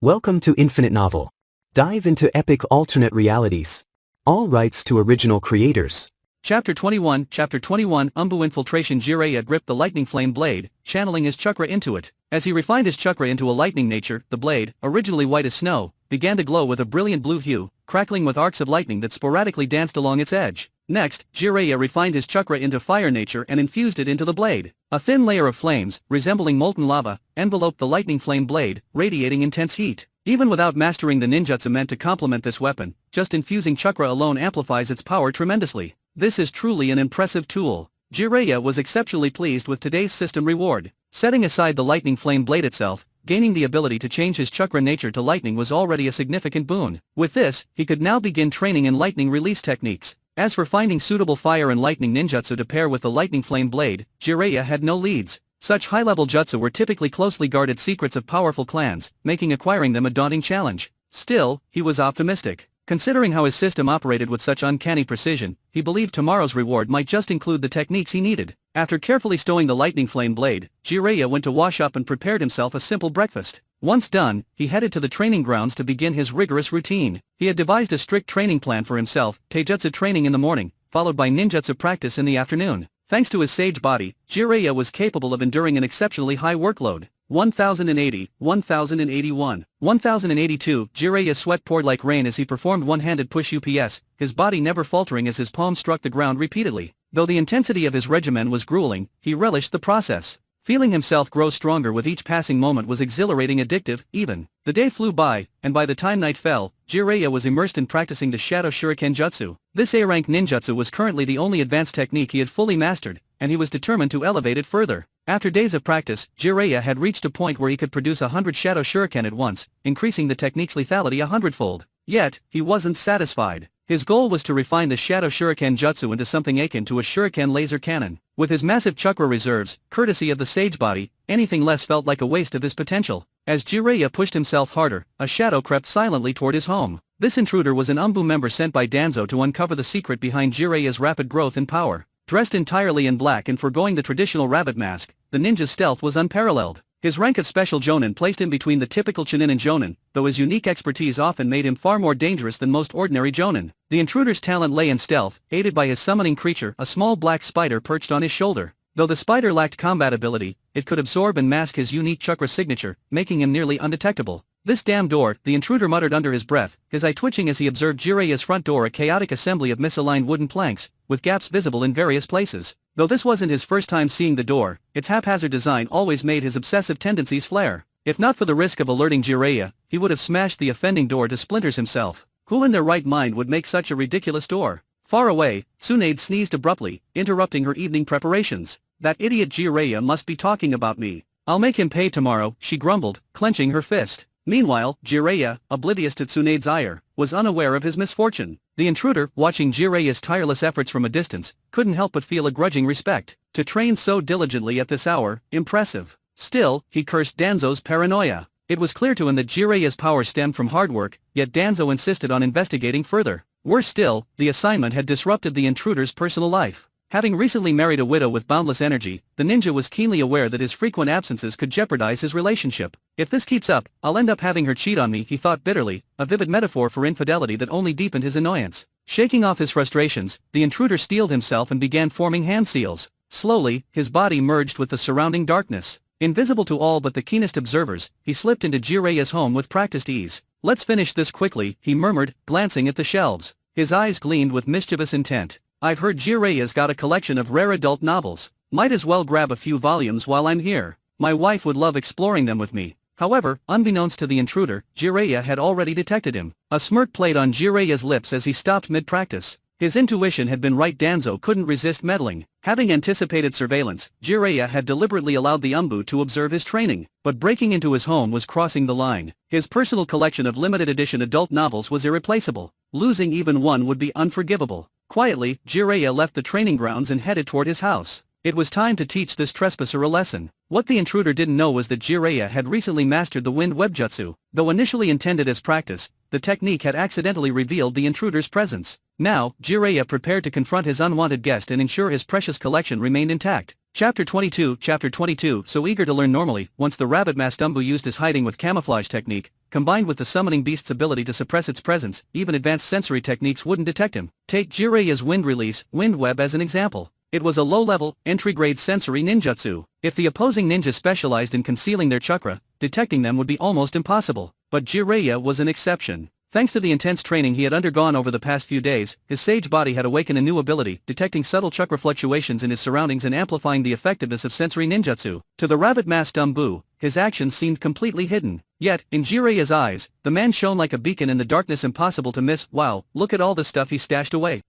Welcome to Infinite Novel. Dive into epic alternate realities. All rights to original creators. Chapter 21 Umbu Infiltration. Jiraiya gripped the lightning flame blade, channeling his chakra into it. As he refined his chakra into a lightning nature, the blade, originally white as snow, began to glow with a brilliant blue hue, crackling with arcs of lightning that sporadically danced along its edge. Next, Jiraiya refined his chakra into fire nature and infused it into the blade. A thin layer of flames, resembling molten lava, enveloped the lightning flame blade, radiating intense heat. Even without mastering the ninjutsu meant to complement this weapon, just infusing chakra alone amplifies its power tremendously. This is truly an impressive tool. Jiraiya was exceptionally pleased with today's system reward. Setting aside the lightning flame blade itself, gaining the ability to change his chakra nature to lightning was already a significant boon. With this, he could now begin training in lightning release techniques. As for finding suitable fire and lightning ninjutsu to pair with the lightning flame blade, Jiraiya had no leads. Such high-level jutsu were typically closely guarded secrets of powerful clans, making acquiring them a daunting challenge. Still, he was optimistic. Considering how his system operated with such uncanny precision, he believed tomorrow's reward might just include the techniques he needed. After carefully stowing the lightning flame blade, Jiraiya went to wash up and prepared himself a simple breakfast. Once done, he headed to the training grounds to begin his rigorous routine. He had devised a strict training plan for himself: taijutsu training in the morning, followed by ninjutsu practice in the afternoon. Thanks to his sage body, Jiraiya was capable of enduring an exceptionally high workload. 1080, 1081, 1082. Jiraiya's sweat poured like rain as he performed one-handed push ups, his body never faltering as his palm struck the ground repeatedly. Though the intensity of his regimen was grueling, he relished the process. Feeling himself grow stronger with each passing moment was exhilarating, addictive, even. The day flew by, and by the time night fell, Jiraiya was immersed in practicing the Shadow Shuriken Jutsu. This A-rank ninjutsu was currently the only advanced technique he had fully mastered, and he was determined to elevate it further. After days of practice, Jiraiya had reached a point where he could produce 100 Shadow Shuriken at once, increasing the technique's lethality 100-fold. Yet, he wasn't satisfied. His goal was to refine the Shadow Shuriken Jutsu into something akin to a shuriken laser cannon. With his massive chakra reserves, courtesy of the sage body, anything less felt like a waste of his potential. As Jiraiya pushed himself harder, a shadow crept silently toward his home. This intruder was an Umbu member sent by Danzo to uncover the secret behind Jiraiya's rapid growth in power. Dressed entirely in black and foregoing the traditional rabbit mask, the ninja's stealth was unparalleled. His rank of Special Jonin placed him between the typical Chunin and Jonin, though his unique expertise often made him far more dangerous than most ordinary Jonin. The intruder's talent lay in stealth, aided by his summoning creature, a small black spider perched on his shoulder. Though the spider lacked combat ability, it could absorb and mask his unique chakra signature, making him nearly undetectable. "This damn door," the intruder muttered under his breath, his eye twitching as he observed Jiraiya's front door, a chaotic assembly of misaligned wooden planks, with gaps visible in various places. Though this wasn't his first time seeing the door, its haphazard design always made his obsessive tendencies flare. If not for the risk of alerting Jiraiya, he would have smashed the offending door to splinters himself. Who in their right mind would make such a ridiculous door? Far away, Tsunade sneezed abruptly, interrupting her evening preparations. "That idiot Jiraiya must be talking about me. I'll make him pay tomorrow," she grumbled, clenching her fist. Meanwhile, Jiraiya, oblivious to Tsunade's ire, was unaware of his misfortune. The intruder, watching Jiraiya's tireless efforts from a distance, couldn't help but feel a grudging respect. To train so diligently at this hour, impressive. Still, he cursed Danzo's paranoia. It was clear to him that Jiraiya's power stemmed from hard work, yet Danzo insisted on investigating further. Worse still, the assignment had disrupted the intruder's personal life. Having recently married a widow with boundless energy, the ninja was keenly aware that his frequent absences could jeopardize his relationship. "If this keeps up, I'll end up having her cheat on me," he thought bitterly, a vivid metaphor for infidelity that only deepened his annoyance. Shaking off his frustrations, the intruder steeled himself and began forming hand seals. Slowly, his body merged with the surrounding darkness. Invisible to all but the keenest observers, he slipped into Jiraiya's home with practiced ease. "Let's finish this quickly," he murmured, glancing at the shelves. His eyes gleamed with mischievous intent. "I've heard Jiraiya's got a collection of rare adult novels. Might as well grab a few volumes while I'm here. My wife would love exploring them with me." However, unbeknownst to the intruder, Jiraiya had already detected him. A smirk played on Jiraiya's lips as he stopped mid-practice. His intuition had been right. Danzo couldn't resist meddling. Having anticipated surveillance, Jiraiya had deliberately allowed the Umbu to observe his training. But breaking into his home was crossing the line. His personal collection of limited edition adult novels was irreplaceable. Losing even one would be unforgivable. Quietly, Jiraiya left the training grounds and headed toward his house. It was time to teach this trespasser a lesson. What the intruder didn't know was that Jiraiya had recently mastered the wind web jutsu. Though initially intended as practice, the technique had accidentally revealed the intruder's presence. Now, Jiraiya prepared to confront his unwanted guest and ensure his precious collection remained intact. Chapter 22 So eager to learn normally, once the rabbit-masked Umbu used his hiding with camouflage technique, combined with the summoning beast's ability to suppress its presence, even advanced sensory techniques wouldn't detect him. Take Jiraiya's wind release, wind web as an example. It was a low-level, entry-grade sensory ninjutsu. If the opposing ninja specialized in concealing their chakra, detecting them would be almost impossible. But Jiraiya was an exception. Thanks to the intense training he had undergone over the past few days, his sage body had awakened a new ability, detecting subtle chakra fluctuations in his surroundings and amplifying the effectiveness of sensory ninjutsu. To the rabbit-masked Umbu, his actions seemed completely hidden. Yet, in Jiraiya's eyes, the man shone like a beacon in the darkness, impossible to miss. Wow, look at all the stuff he stashed away.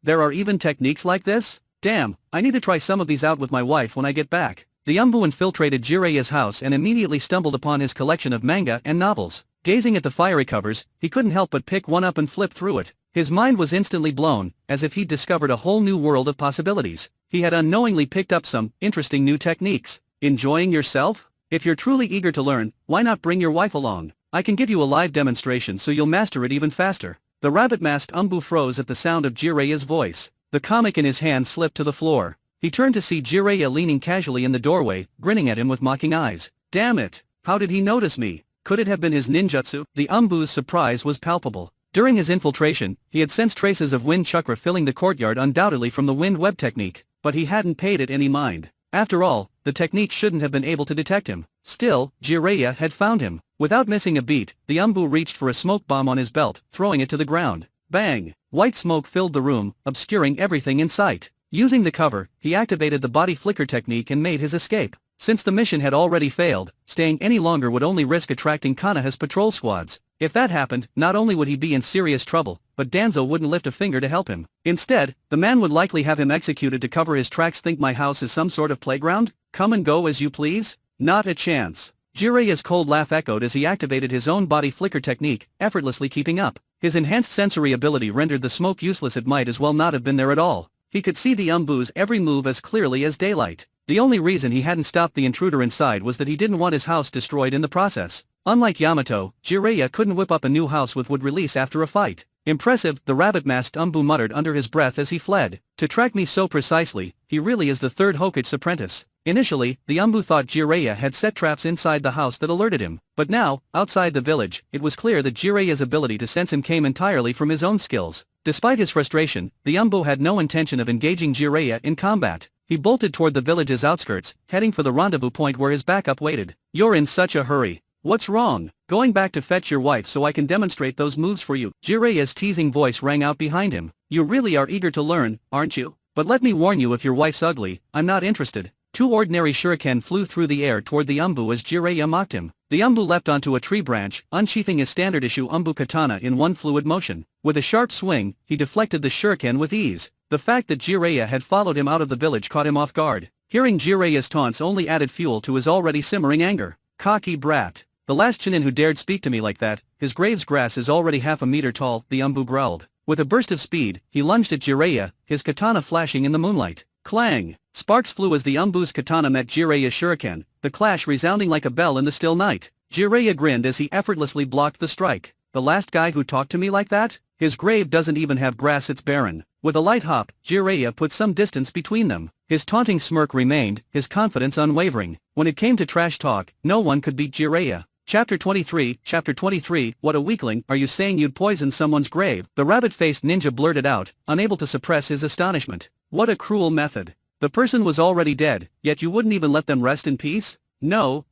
There are even techniques like this? Damn, I need to try some of these out with my wife when I get back. The Umbu infiltrated Jiraiya's house and immediately stumbled upon his collection of manga and novels. Gazing at the fiery covers, he couldn't help but pick one up and flip through it. His mind was instantly blown, as if he'd discovered a whole new world of possibilities. He had unknowingly picked up some interesting new techniques. Enjoying yourself? If you're truly eager to learn, why not bring your wife along? I can give you a live demonstration so you'll master it even faster. The rabbit-masked Umbu froze at the sound of Jiraiya's voice. The comic in his hand slipped to the floor. He turned to see Jiraiya leaning casually in the doorway, grinning at him with mocking eyes. Damn it! How did he notice me? Could it have been his ninjutsu? The Umbu's surprise was palpable. During his infiltration, he had sensed traces of wind chakra filling the courtyard, undoubtedly from the wind web technique, but he hadn't paid it any mind. After all, the technique shouldn't have been able to detect him. Still, Jiraiya had found him. Without missing a beat, the Umbu reached for a smoke bomb on his belt, throwing it to the ground. Bang! White smoke filled the room, obscuring everything in sight. Using the cover, he activated the body flicker technique and made his escape. Since the mission had already failed, staying any longer would only risk attracting Konoha's patrol squads. If that happened, not only would he be in serious trouble, but Danzo wouldn't lift a finger to help him. Instead, the man would likely have him executed to cover his tracks. Think my house is some sort of playground? Come and go as you please? Not a chance. Jiraiya's cold laugh echoed as he activated his own body flicker technique, effortlessly keeping up. His enhanced sensory ability rendered the smoke useless. It might as well not have been there at all. He could see the Umbu's every move as clearly as daylight. The only reason he hadn't stopped the intruder inside was that he didn't want his house destroyed in the process. Unlike Yamato, Jiraiya couldn't whip up a new house with wood release after a fight. Impressive, the rabbit-masked Umbu muttered under his breath as he fled. To track me so precisely, he really is the third Hokage's apprentice. Initially, the Umbu thought Jiraiya had set traps inside the house that alerted him, but now, outside the village, it was clear that Jiraiya's ability to sense him came entirely from his own skills. Despite his frustration, the Umbu had no intention of engaging Jiraiya in combat. He bolted toward the village's outskirts, heading for the rendezvous point where his backup waited. You're in such a hurry. What's wrong? Going back to fetch your wife so I can demonstrate those moves for you. Jiraiya's teasing voice rang out behind him. You really are eager to learn, aren't you? But let me warn you, if your wife's ugly, I'm not interested. Two ordinary shuriken flew through the air toward the Umbu as Jiraiya mocked him. The Umbu leapt onto a tree branch, unsheathing his standard-issue Umbu katana in one fluid motion. With a sharp swing, he deflected the shuriken with ease. The fact that Jiraiya had followed him out of the village caught him off guard. Hearing Jiraiya's taunts only added fuel to his already simmering anger. Cocky brat. The last Chunin who dared speak to me like that, his grave's grass is already half a meter tall, the Umbu growled. With a burst of speed, he lunged at Jiraiya, his katana flashing in the moonlight. Clang! Sparks flew as the Umbu's katana met Jiraiya's shuriken, the clash resounding like a bell in the still night. Jiraiya grinned as he effortlessly blocked the strike. The last guy who talked to me like that? His grave doesn't even have grass, it's barren. With a light hop, Jiraiya put some distance between them. His taunting smirk remained, his confidence unwavering. When it came to trash talk, no one could beat Jiraiya. Chapter 23, what a weakling, are you saying you'd poison someone's grave? The rabbit-faced ninja blurted out, unable to suppress his astonishment. What a cruel method. The person was already dead, yet you wouldn't even let them rest in peace? No.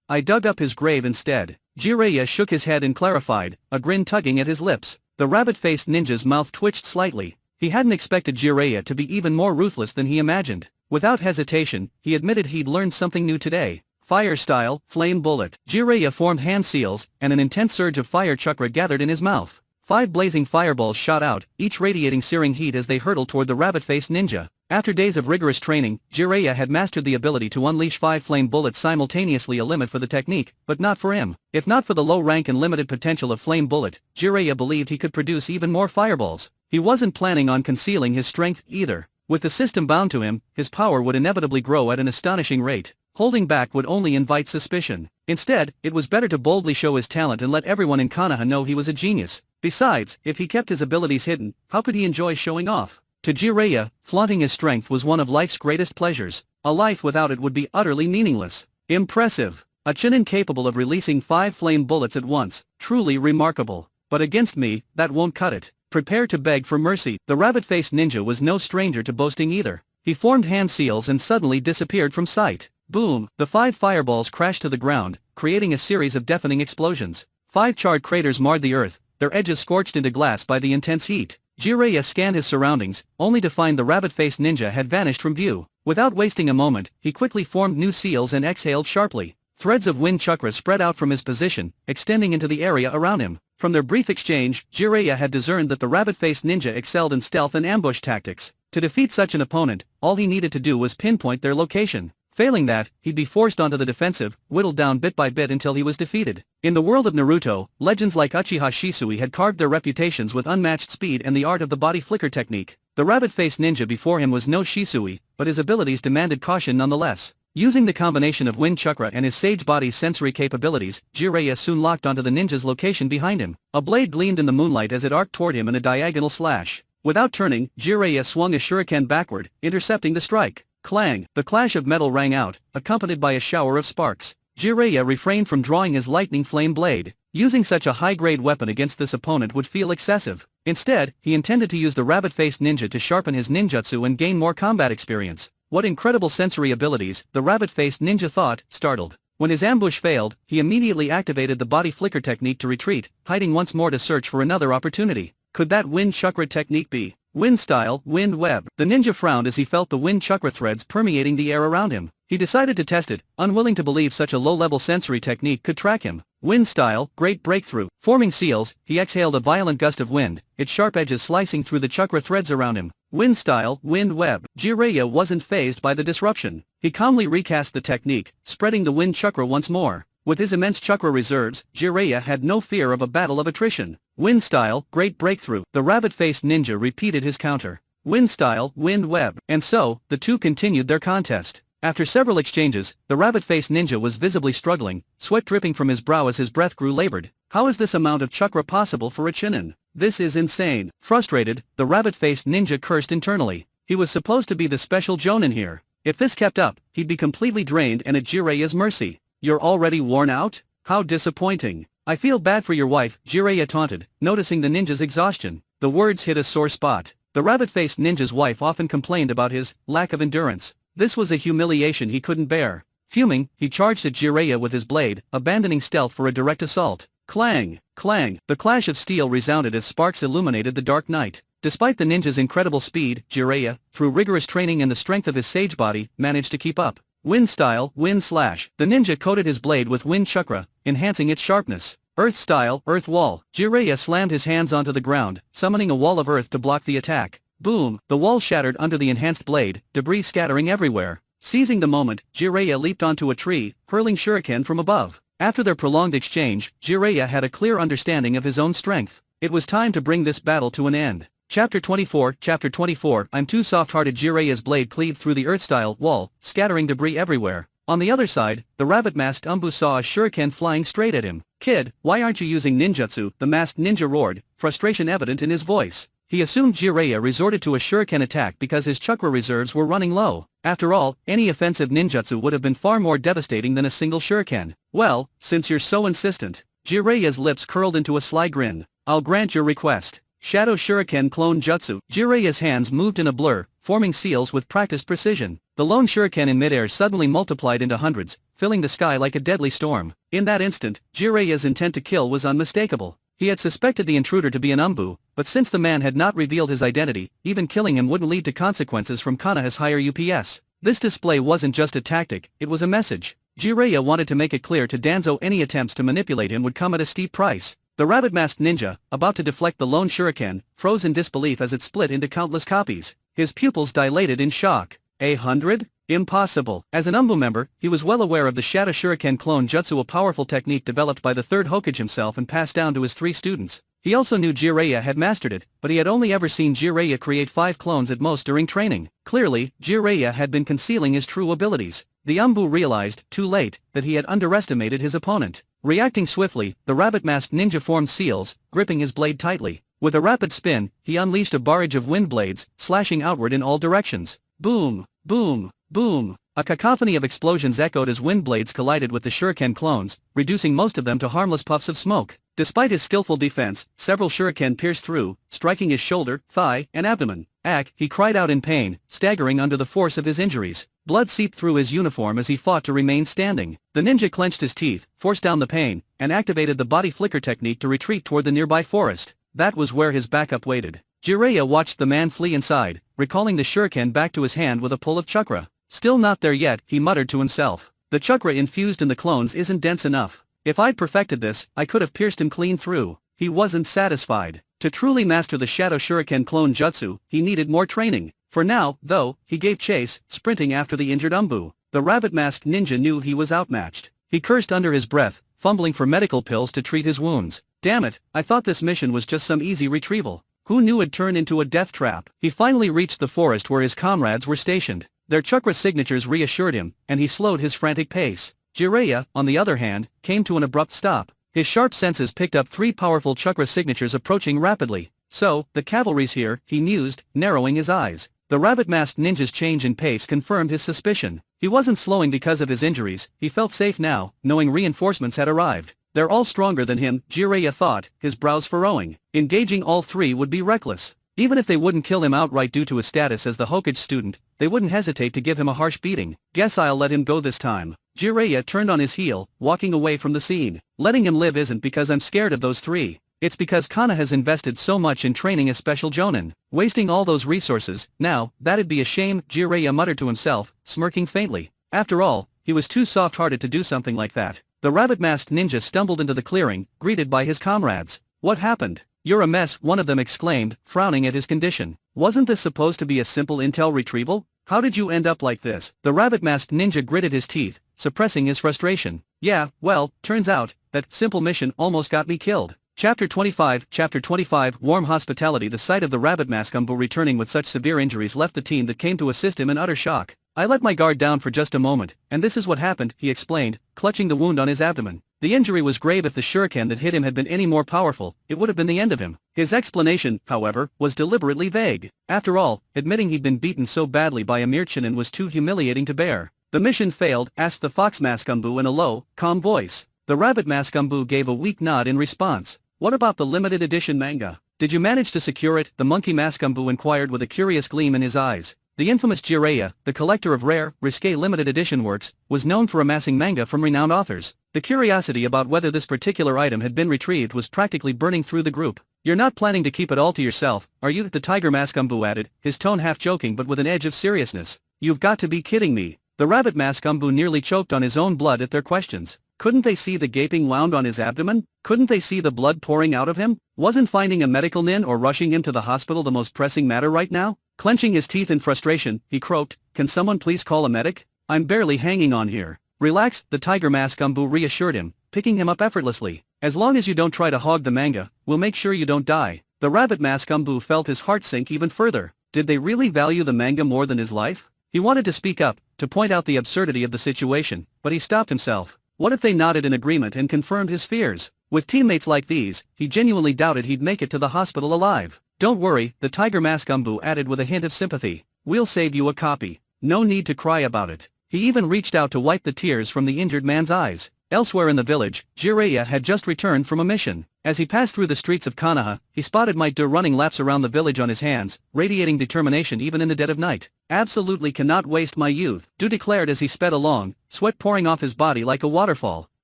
I dug up his grave instead. Jiraiya shook his head and clarified, a grin tugging at his lips. The rabbit-faced ninja's mouth twitched slightly. He hadn't expected Jiraiya to be even more ruthless than he imagined. Without hesitation, he admitted he'd learned something new today. Fire style, flame bullet. Jiraiya formed hand seals, and an intense surge of fire chakra gathered in his mouth. 5 blazing fireballs shot out, each radiating searing heat as they hurtled toward the rabbit-faced ninja. After days of rigorous training, Jiraiya had mastered the ability to unleash 5 flame bullets simultaneously, a limit for the technique, but not for him. If not for the low rank and limited potential of flame bullet, Jiraiya believed he could produce even more fireballs. He wasn't planning on concealing his strength either. With the system bound to him, his power would inevitably grow at an astonishing rate. Holding back would only invite suspicion. Instead, it was better to boldly show his talent and let everyone in Konoha know he was a genius. Besides, if he kept his abilities hidden, how could he enjoy showing off? To Jiraiya, flaunting his strength was one of life's greatest pleasures. A life without it would be utterly meaningless. Impressive. A Chunin capable of releasing 5 flame bullets at once, truly remarkable. But against me, that won't cut it. Prepare to beg for mercy. The rabbit-faced ninja was no stranger to boasting either. He formed hand seals and suddenly disappeared from sight. Boom! The 5 fireballs crashed to the ground, creating a series of deafening explosions. 5 charred craters marred the earth, their edges scorched into glass by the intense heat. Jiraiya scanned his surroundings, only to find the rabbit-faced ninja had vanished from view. Without wasting a moment, he quickly formed new seals and exhaled sharply. Threads of wind chakra spread out from his position, extending into the area around him. From their brief exchange, Jiraiya had discerned that the rabbit-faced ninja excelled in stealth and ambush tactics. To defeat such an opponent, all he needed to do was pinpoint their location. Failing that, he'd be forced onto the defensive, whittled down bit by bit until he was defeated. In the world of Naruto, legends like Uchiha Shisui had carved their reputations with unmatched speed and the art of the body flicker technique. The rabbit-faced ninja before him was no Shisui, but his abilities demanded caution nonetheless. Using the combination of wind chakra and his sage body's sensory capabilities, Jiraiya soon locked onto the ninja's location behind him. A blade gleamed in the moonlight as it arced toward him in a diagonal slash. Without turning, Jiraiya swung a shuriken backward, intercepting the strike. Clang! The clash of metal rang out, accompanied by a shower of sparks. Jiraiya refrained from drawing his lightning flame blade. Using such a high-grade weapon against this opponent would feel excessive. Instead, he intended to use the rabbit-faced ninja to sharpen his ninjutsu and gain more combat experience. What incredible sensory abilities, the rabbit-faced ninja thought, startled. When his ambush failed, he immediately activated the body flicker technique to retreat, hiding once more to search for another opportunity. Could that wind chakra technique be? Wind style, wind web. The ninja frowned as he felt the wind chakra threads permeating the air around him. He decided to test it, unwilling to believe such a low-level sensory technique could track him. Wind style, great breakthrough. Forming seals, he exhaled a violent gust of wind, its sharp edges slicing through the chakra threads around him. Wind style, wind web. Jiraiya wasn't fazed by the disruption. He calmly recast the technique, spreading the wind chakra once more. With his immense chakra reserves, Jiraiya had no fear of a battle of attrition. Wind style, great breakthrough. The rabbit-faced ninja repeated his counter. Wind style, wind web. And so, the two continued their contest. After several exchanges, the rabbit-faced ninja was visibly struggling, sweat dripping from his brow as his breath grew labored. How is this amount of chakra possible for a Chunin? This is insane. Frustrated, the rabbit-faced ninja cursed internally. He was supposed to be the special Jonin here. If this kept up, he'd be completely drained and at Jiraiya's mercy. You're already worn out? How disappointing. I feel bad for your wife, Jiraiya taunted, noticing the ninja's exhaustion. The words hit a sore spot. The rabbit-faced ninja's wife often complained about his lack of endurance. This was a humiliation he couldn't bear. Fuming, he charged at Jiraiya with his blade, abandoning stealth for a direct assault. Clang! Clang! The clash of steel resounded as sparks illuminated the dark night. Despite the ninja's incredible speed, Jiraiya, through rigorous training and the strength of his sage body, managed to keep up. Wind style, wind slash. The ninja coated his blade with wind chakra, enhancing its sharpness. Earth style, earth wall. Jiraiya slammed his hands onto the ground, summoning a wall of earth to block the attack. Boom! The wall shattered under the enhanced blade, debris scattering everywhere. Seizing the moment, Jiraiya leaped onto a tree, hurling shuriken from above. After their prolonged exchange, Jiraiya had a clear understanding of his own strength. It was time to bring this battle to an end. Chapter 24 I'm too soft-hearted. Jiraiya's blade cleaved through the earth-style wall, scattering debris everywhere. On the other side, the rabbit-masked Umbu saw a shuriken flying straight at him. Kid, why aren't you using ninjutsu? The masked ninja roared, frustration evident in his voice. He assumed Jiraiya resorted to a shuriken attack because his chakra reserves were running low. After all, any offensive ninjutsu would have been far more devastating than a single shuriken. Well, since you're so insistent. Jiraiya's lips curled into a sly grin. I'll grant your request. Shadow Shuriken Clone Jutsu. Jiraiya's hands moved in a blur, forming seals with practiced precision. The lone shuriken in midair suddenly multiplied into hundreds, filling the sky like a deadly storm. In that instant, Jiraiya's intent to kill was unmistakable. He had suspected the intruder to be an Umbu, but since the man had not revealed his identity, even killing him wouldn't lead to consequences from Konoha's higher UPS. This display wasn't just a tactic, it was a message. Jiraiya wanted to make it clear to Danzo any attempts to manipulate him would come at a steep price. The rabbit-masked ninja, about to deflect the lone shuriken, froze in disbelief as it split into countless copies. His pupils dilated in shock. 100? Impossible. As an Umbu member, he was well aware of the Shadow Shuriken Clone Jutsu, a powerful technique developed by the third Hokage himself and passed down to his 3 students. He also knew Jiraiya had mastered it, but he had only ever seen Jiraiya create 5 clones at most during training. Clearly, Jiraiya had been concealing his true abilities. The Umbu realized, too late, that he had underestimated his opponent. Reacting swiftly, the rabbit-masked ninja formed seals, gripping his blade tightly. With a rapid spin, he unleashed a barrage of wind blades, slashing outward in all directions. Boom, boom, boom. A cacophony of explosions echoed as wind blades collided with the shuriken clones, reducing most of them to harmless puffs of smoke. Despite his skillful defense, several shuriken pierced through, striking his shoulder, thigh, and abdomen. "Ack!" he cried out in pain, staggering under the force of his injuries. Blood seeped through his uniform as he fought to remain standing. The ninja clenched his teeth, forced down the pain, and activated the body flicker technique to retreat toward the nearby forest. That was where his backup waited. Jiraiya watched the man flee inside, recalling the shuriken back to his hand with a pull of chakra. "Still not there yet," he muttered to himself. "The chakra infused in the clones isn't dense enough. If I'd perfected this, I could have pierced him clean through." He wasn't satisfied. To truly master the Shadow Shuriken clone jutsu, he needed more training. For now, though, he gave chase, sprinting after the injured Umbu. The rabbit-masked ninja knew he was outmatched. He cursed under his breath, fumbling for medical pills to treat his wounds. "Damn it, I thought this mission was just some easy retrieval. Who knew it'd turn into a death trap?" He finally reached the forest where his comrades were stationed. Their chakra signatures reassured him, and he slowed his frantic pace. Jiraiya, on the other hand, came to an abrupt stop. His sharp senses picked up 3 powerful chakra signatures approaching rapidly. "So, the cavalry's here," he mused, narrowing his eyes. The rabbit-masked ninja's change in pace confirmed his suspicion. He wasn't slowing because of his injuries, he felt safe now, knowing reinforcements had arrived. "They're all stronger than him," Jiraiya thought, his brows furrowing. Engaging all 3 would be reckless. Even if they wouldn't kill him outright due to his status as the Hokage student, they wouldn't hesitate to give him a harsh beating. "Guess I'll let him go this time." Jiraiya turned on his heel, walking away from the scene. "Letting him live isn't because I'm scared of those 3. It's because Kana has invested so much in training a special jonin. Wasting all those resources, now, that'd be a shame," Jiraiya muttered to himself, smirking faintly. After all, he was too soft-hearted to do something like that. The rabbit-masked ninja stumbled into the clearing, greeted by his comrades. "What happened?" "You're a mess," one of them exclaimed, frowning at his condition. "Wasn't this supposed to be a simple intel retrieval? How did you end up like this?" The rabbit-masked ninja gritted his teeth, suppressing his frustration. "Yeah, well, turns out, that simple mission almost got me killed." Chapter 25 Warm hospitality. The sight of the rabbit-mask Umbu returning with such severe injuries left the team that came to assist him in utter shock. "I let my guard down for just a moment, and this is what happened," he explained, clutching the wound on his abdomen. The injury was grave. If the shuriken that hit him had been any more powerful, it would have been the end of him. His explanation, however, was deliberately vague. After all, admitting he'd been beaten so badly by a mere chunin was too humiliating to bear. "The mission failed?" asked the fox mask Umbu in a low, calm voice. The rabbit mask Umbu gave a weak nod in response. "What about the limited edition manga? Did you manage to secure it?" the monkey mask Umbu inquired with a curious gleam in his eyes. The infamous Jiraiya, the collector of rare, risque limited edition works, was known for amassing manga from renowned authors. The curiosity about whether this particular item had been retrieved was practically burning through the group. "You're not planning to keep it all to yourself, are you?" the tiger mask Umbu added, his tone half joking but with an edge of seriousness. "You've got to be kidding me." The rabbit mask Umbu nearly choked on his own blood at their questions. Couldn't they see the gaping wound on his abdomen? Couldn't they see the blood pouring out of him? Wasn't finding a medical nin or rushing him to the hospital the most pressing matter right now? Clenching his teeth in frustration, he croaked, "Can someone please call a medic? I'm barely hanging on here." "Relax," the tiger mask Umbu reassured him, picking him up effortlessly. "As long as you don't try to hog the manga, we'll make sure you don't die." The rabbit mask Umbu felt his heart sink even further. Did they really value the manga more than his life? He wanted to speak up, to point out the absurdity of the situation, but he stopped himself. What if they nodded in agreement and confirmed his fears? With teammates like these, he genuinely doubted he'd make it to the hospital alive. "Don't worry," the tiger mask Umbu added with a hint of sympathy. "We'll save you a copy. No need to cry about it." He even reached out to wipe the tears from the injured man's eyes. Elsewhere in the village, Jiraiya had just returned from a mission. As he passed through the streets of Konoha, he spotted Might Do running laps around the village on his hands, radiating determination even in the dead of night. "Absolutely cannot waste my youth," Do declared as he sped along, sweat pouring off his body like a waterfall.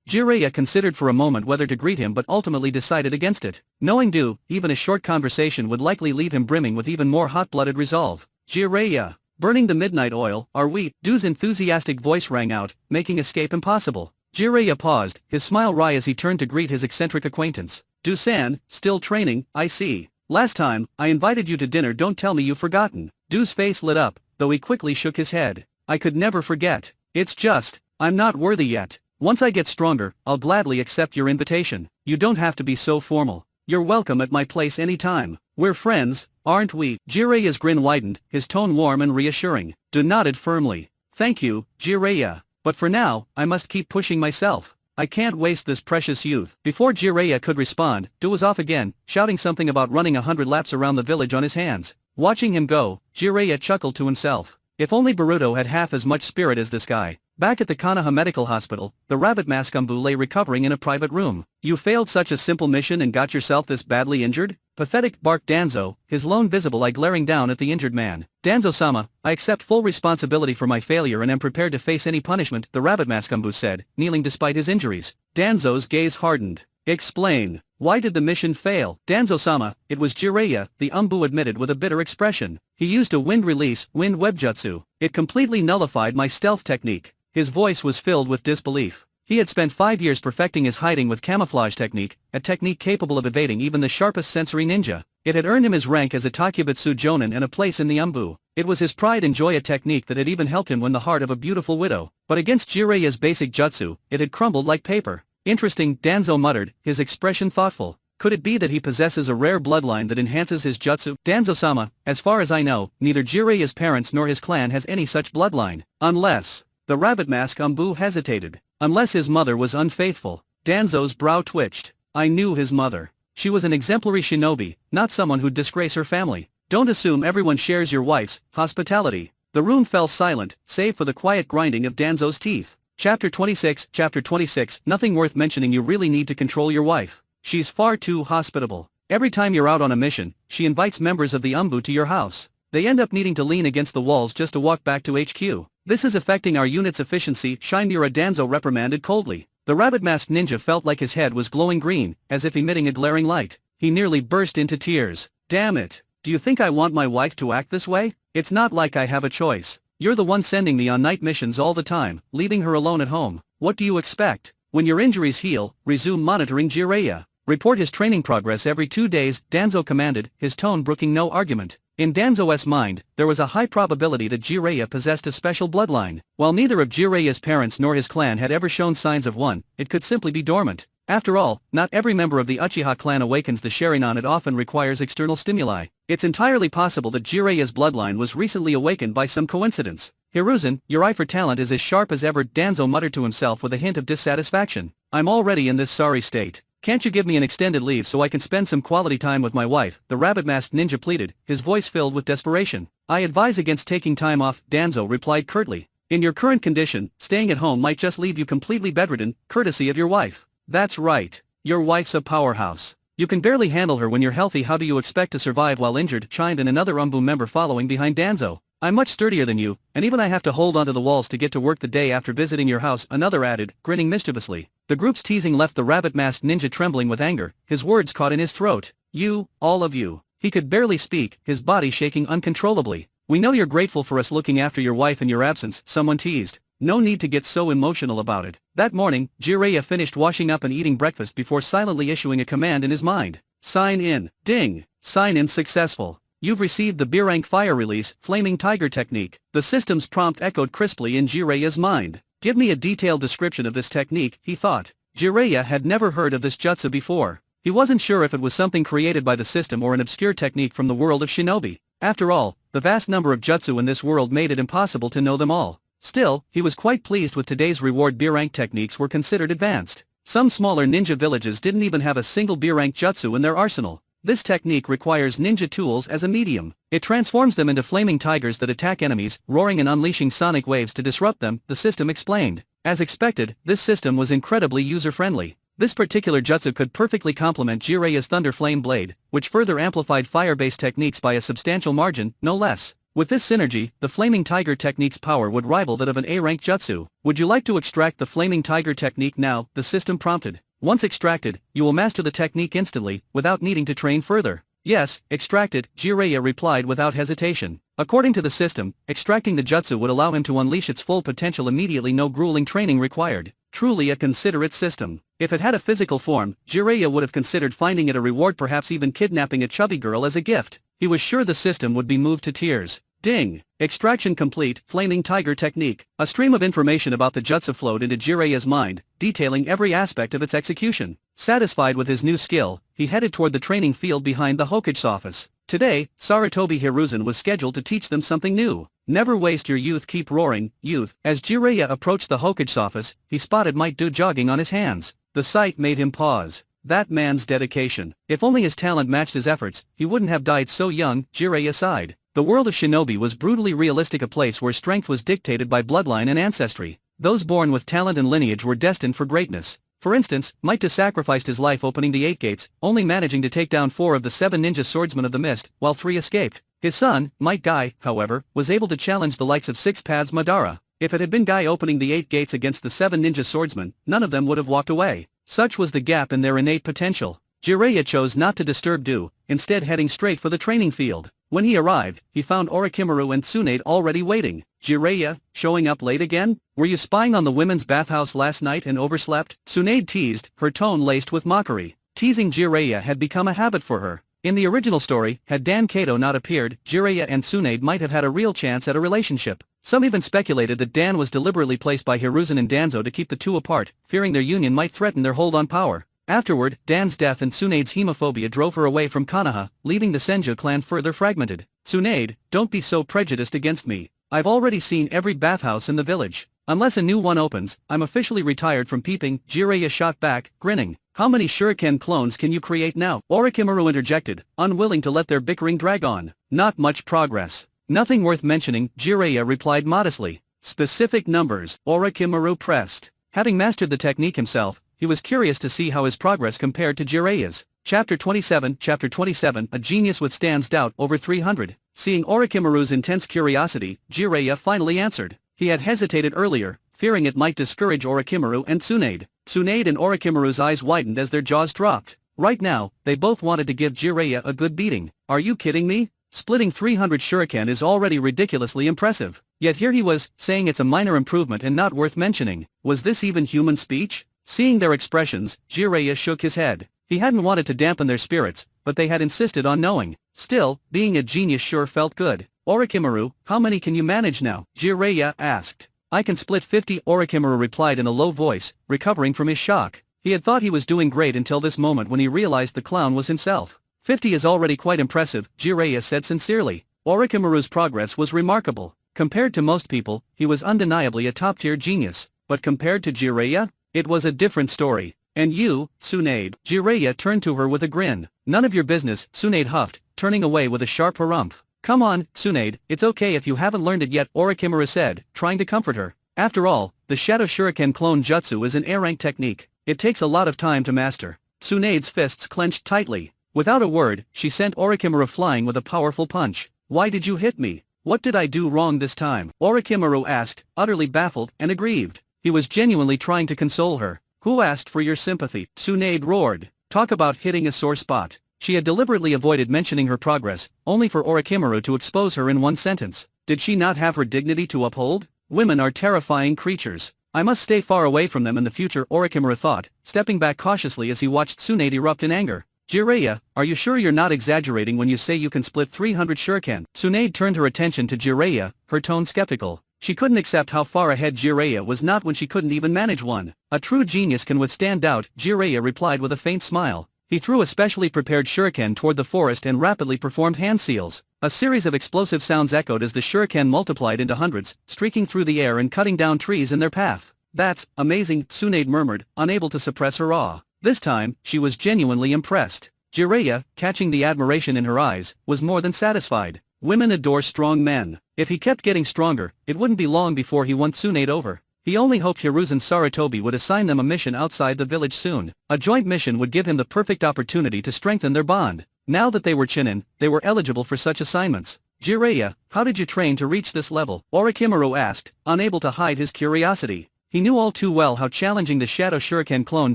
Jiraiya considered for a moment whether to greet him but ultimately decided against it. Knowing Do, even a short conversation would likely leave him brimming with even more hot-blooded resolve. "Jiraiya, burning the midnight oil, are we?" Do's enthusiastic voice rang out, making escape impossible. Jiraiya paused, his smile wry as he turned to greet his eccentric acquaintance. "Do-san, still training, I see. Last time, I invited you to dinner. Don't tell me you've forgotten." Do's face lit up, though he quickly shook his head. "I could never forget. It's just, I'm not worthy yet. Once I get stronger, I'll gladly accept your invitation. You don't have to be so formal. You're welcome at my place anytime. We're friends, aren't we?" Jiraiya's grin widened, his tone warm and reassuring. Do nodded firmly. "Thank you, Jiraiya. But for now, I must keep pushing myself. I can't waste this precious youth. Before Jiraiya could respond, Do was off again, shouting something about running 100 laps around the village on his hands. Watching him go, Jiraiya chuckled to himself. If only Boruto had half as much spirit as this guy. Back at the Konoha Medical Hospital, the rabbit mask Umbu lay recovering in a private room. You failed such a simple mission and got yourself this badly injured? Pathetic, barked Danzo, his lone visible eye glaring down at the injured man. Danzo-sama, I accept full responsibility for my failure and am prepared to face any punishment, the rabbit mask Umbu said, kneeling despite his injuries. Danzo's gaze hardened. Explain. Why did the mission fail? Danzo-sama, it was Jiraiya, the Umbu admitted with a bitter expression. He used a wind release, wind web jutsu. It completely nullified my stealth technique. His voice was filled with disbelief. He had spent 5 years perfecting his hiding with camouflage technique, a technique capable of evading even the sharpest sensory ninja. It had earned him his rank as a Takebutsu Jonin and a place in the Umbu. It was his pride and joy, a technique that had even helped him win the heart of a beautiful widow. But against Jiraiya's basic jutsu, it had crumbled like paper. Interesting, Danzo muttered, his expression thoughtful. Could it be that he possesses a rare bloodline that enhances his jutsu? Danzo-sama, as far as I know, neither Jiraiya's parents nor his clan has any such bloodline. Unless... The rabbit mask Umbu hesitated. Unless his mother was unfaithful. Danzo's brow twitched. I knew his mother. She was an exemplary shinobi, not someone who'd disgrace her family. Don't assume everyone shares your wife's hospitality. The room fell silent, save for the quiet grinding of Danzo's teeth. Chapter 26, nothing worth mentioning. You really need to control your wife. She's far too hospitable. Every time you're out on a mission, she invites members of the Umbu to your house. They end up needing to lean against the walls just to walk back to HQ. This is affecting our unit's efficiency, Shinmura, Danzo reprimanded coldly. The rabbit-masked ninja felt like his head was glowing green, as if emitting a glaring light. He nearly burst into tears. Damn it. Do you think I want my wife to act this way? It's not like I have a choice. You're the one sending me on night missions all the time, leaving her alone at home. What do you expect? When your injuries heal, resume monitoring Jiraiya. Report his training progress every 2 days, Danzo commanded, his tone brooking no argument. In Danzo's mind, there was a high probability that Jiraiya possessed a special bloodline. While neither of Jiraiya's parents nor his clan had ever shown signs of one, it could simply be dormant. After all, not every member of the Uchiha clan awakens the Sharingan. It often requires external stimuli. It's entirely possible that Jiraiya's bloodline was recently awakened by some coincidence. Hiruzen, your eye for talent is as sharp as ever, Danzo muttered to himself with a hint of dissatisfaction. I'm already in this sorry state. Can't you give me an extended leave so I can spend some quality time with my wife? The rabbit-masked ninja pleaded, his voice filled with desperation. I advise against taking time off, Danzo replied curtly. In your current condition, staying at home might just leave you completely bedridden, courtesy of your wife. That's right. Your wife's a powerhouse. You can barely handle her when you're healthy. How do you expect to survive while injured? Chimed in another Umbu member following behind Danzo. I'm much sturdier than you, and even I have to hold onto the walls to get to work the day after visiting your house, another added, grinning mischievously. The group's teasing left the rabbit-masked ninja trembling with anger, his words caught in his throat. You, all of you. He could barely speak, his body shaking uncontrollably. We know you're grateful for us looking after your wife in your absence, someone teased. No need to get so emotional about it. That morning, Jiraiya finished washing up and eating breakfast before silently issuing a command in his mind. Sign in. Ding. Sign in successful. You've received the B rank fire release, Flaming Tiger technique. The system's prompt echoed crisply in Jiraiya's mind. Give me a detailed description of this technique, he thought. Jiraiya had never heard of this jutsu before. He wasn't sure if it was something created by the system or an obscure technique from the world of shinobi. After all, the vast number of jutsu in this world made it impossible to know them all. Still, he was quite pleased with today's reward. B rank techniques were considered advanced. Some smaller ninja villages didn't even have a single B rank jutsu in their arsenal. This technique requires ninja tools as a medium. It transforms them into flaming tigers that attack enemies, roaring and unleashing sonic waves to disrupt them, the system explained. As expected, this system was incredibly user-friendly. This particular jutsu could perfectly complement Jiraiya's Thunder Flame Blade, which further amplified fire-based techniques by a substantial margin, no less. With this synergy, the Flaming Tiger technique's power would rival that of an A-rank jutsu. Would you like to extract the Flaming Tiger technique now? The system prompted. Once extracted, you will master the technique instantly, without needing to train further. Yes, extract it, Jiraiya replied without hesitation. According to the system, extracting the jutsu would allow him to unleash its full potential immediately, no grueling training required. Truly a considerate system. If it had a physical form, Jiraiya would have considered finding it a reward, perhaps even kidnapping a chubby girl as a gift. He was sure the system would be moved to tears. Ding! Extraction complete, Flaming Tiger technique. A stream of information about the jutsu flowed into Jiraiya's mind, detailing every aspect of its execution. Satisfied with his new skill, he headed toward the training field behind the Hokage's office. Today, Sarutobi Hiruzen was scheduled to teach them something new. Never waste your youth, keep roaring, youth. As Jiraiya approached the Hokage's office, he spotted Might Do jogging on his hands. The sight made him pause. That man's dedication. If only his talent matched his efforts, he wouldn't have died so young, Jiraiya sighed. The world of shinobi was brutally realistic, a place where strength was dictated by bloodline and ancestry. Those born with talent and lineage were destined for greatness. For instance, Might Do sacrificed his life opening the 8 gates, only managing to take down 4 of the 7 ninja swordsmen of the mist, while 3 escaped. His son, Might Guy, however, was able to challenge the likes of Six Paths Madara. If it had been Guy opening the 8 gates against the 7 ninja swordsmen, none of them would have walked away. Such was the gap in their innate potential. Jiraiya chose not to disturb Do, instead heading straight for the training field. When he arrived, he found Orochimaru and Tsunade already waiting. Jiraiya, showing up late again? Were you spying on the women's bathhouse last night and overslept? Tsunade teased, her tone laced with mockery. Teasing Jiraiya had become a habit for her. In the original story, had Dan Kato not appeared, Jiraiya and Tsunade might have had a real chance at a relationship. Some even speculated that Dan was deliberately placed by Hiruzen and Danzo to keep the two apart, fearing their union might threaten their hold on power. Afterward, Dan's death and Tsunade's hemophobia drove her away from Konoha, leaving the Senju clan further fragmented. Tsunade, don't be so prejudiced against me. I've already seen every bathhouse in the village. Unless a new one opens, I'm officially retired from peeping, Jiraiya shot back, grinning. How many shuriken clones can you create now? Orochimaru interjected, unwilling to let their bickering drag on. Not much progress. Nothing worth mentioning, Jiraiya replied modestly. Specific numbers, Orochimaru pressed. Having mastered the technique himself, he was curious to see how his progress compared to Jiraiya's. Chapter 27, a genius withstands doubt over 300. Seeing Orochimaru's intense curiosity, Jiraiya finally answered. He had hesitated earlier, fearing it might discourage Orochimaru and Tsunade. Tsunade and Orochimaru's eyes widened as their jaws dropped. Right now, they both wanted to give Jiraiya a good beating. Are you kidding me? Splitting 300 shuriken is already ridiculously impressive. Yet here he was, saying it's a minor improvement and not worth mentioning. Was this even human speech? Seeing their expressions, Jiraiya shook his head. He hadn't wanted to dampen their spirits, but they had insisted on knowing. Still, being a genius sure felt good. Orochimaru, how many can you manage now? Jiraiya asked. I can split 50, Orochimaru replied in a low voice, recovering from his shock. He had thought he was doing great until this moment when he realized the clown was himself. 50 is already quite impressive, Jiraiya said sincerely. Orochimaru's progress was remarkable. Compared to most people, he was undeniably a top-tier genius. But compared to Jiraiya? It was a different story. And you, Tsunade? Jiraiya turned to her with a grin. None of your business, Tsunade huffed, turning away with a sharp harumph. Come on, Tsunade, it's okay if you haven't learned it yet, Orochimaru said, trying to comfort her. After all, the Shadow Shuriken clone jutsu is an A-rank technique. It takes a lot of time to master. Tsunade's fists clenched tightly. Without a word, she sent Orochimaru flying with a powerful punch. Why did you hit me? What did I do wrong this time? Orochimaru asked, utterly baffled and aggrieved. He was genuinely trying to console her. Who asked for your sympathy? Tsunade roared. Talk about hitting a sore spot. She had deliberately avoided mentioning her progress, only for Orochimaru to expose her in one sentence. Did she not have her dignity to uphold? Women are terrifying creatures. I must stay far away from them in the future, Orochimaru thought, stepping back cautiously as he watched Tsunade erupt in anger. Jiraiya, are you sure you're not exaggerating when you say you can split 300 shuriken? Tsunade turned her attention to Jiraiya, her tone skeptical. She couldn't accept how far ahead Jiraiya was not when she couldn't even manage one. A true genius can withstand doubt, Jiraiya replied with a faint smile. He threw a specially prepared shuriken toward the forest and rapidly performed hand seals. A series of explosive sounds echoed as the shuriken multiplied into hundreds, streaking through the air and cutting down trees in their path. That's amazing, Tsunade murmured, unable to suppress her awe. This time, she was genuinely impressed. Jiraiya, catching the admiration in her eyes, was more than satisfied. Women adore strong men. If he kept getting stronger, it wouldn't be long before he won Tsunade over. He only hoped Hiruzen Sarutobi would assign them a mission outside the village soon. A joint mission would give him the perfect opportunity to strengthen their bond. Now that they were Chunin, they were eligible for such assignments. Jiraiya, how did you train to reach this level? Orochimaru asked, unable to hide his curiosity. He knew all too well how challenging the Shadow Shuriken clone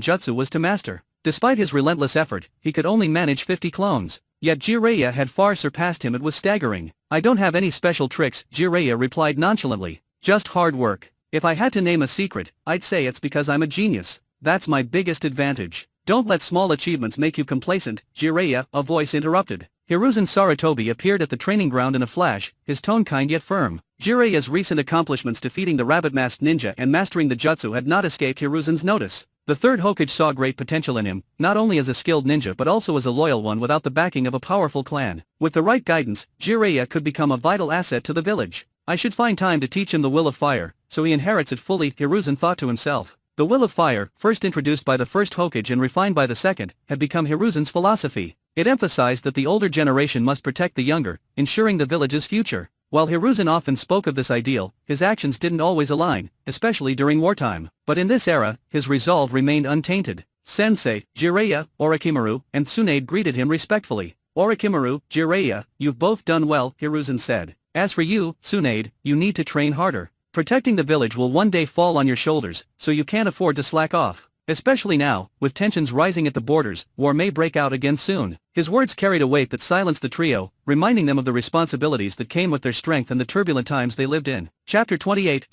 jutsu was to master. Despite his relentless effort, he could only manage 50 clones. Yet Jiraiya had far surpassed him. It was staggering. I don't have any special tricks, Jiraiya replied nonchalantly. Just hard work. If I had to name a secret, I'd say it's because I'm a genius. That's my biggest advantage. Don't let small achievements make you complacent, Jiraiya, a voice interrupted. Hiruzen Sarutobi appeared at the training ground in a flash, his tone kind yet firm. Jiraiya's recent accomplishments defeating the rabbit-masked ninja and mastering the jutsu had not escaped Hiruzen's notice. The third Hokage saw great potential in him, not only as a skilled ninja but also as a loyal one without the backing of a powerful clan. With the right guidance, Jiraiya could become a vital asset to the village. I should find time to teach him the will of fire, so he inherits it fully, Hiruzen thought to himself. The will of fire, first introduced by the first Hokage and refined by the second, had become Hiruzen's philosophy. It emphasized that the older generation must protect the younger, ensuring the village's future. While Hiruzen often spoke of this ideal, his actions didn't always align, especially during wartime. But in this era, his resolve remained untainted. Sensei, Jiraiya, Orochimaru, and Tsunade greeted him respectfully. Orochimaru, Jiraiya, you've both done well, Hiruzen said. As for you, Tsunade, you need to train harder. Protecting the village will one day fall on your shoulders, so you can't afford to slack off. Especially now, with tensions rising at the borders, war may break out again soon. His words carried a weight that silenced the trio, reminding them of the responsibilities that came with their strength and the turbulent times they lived in. Chapter 28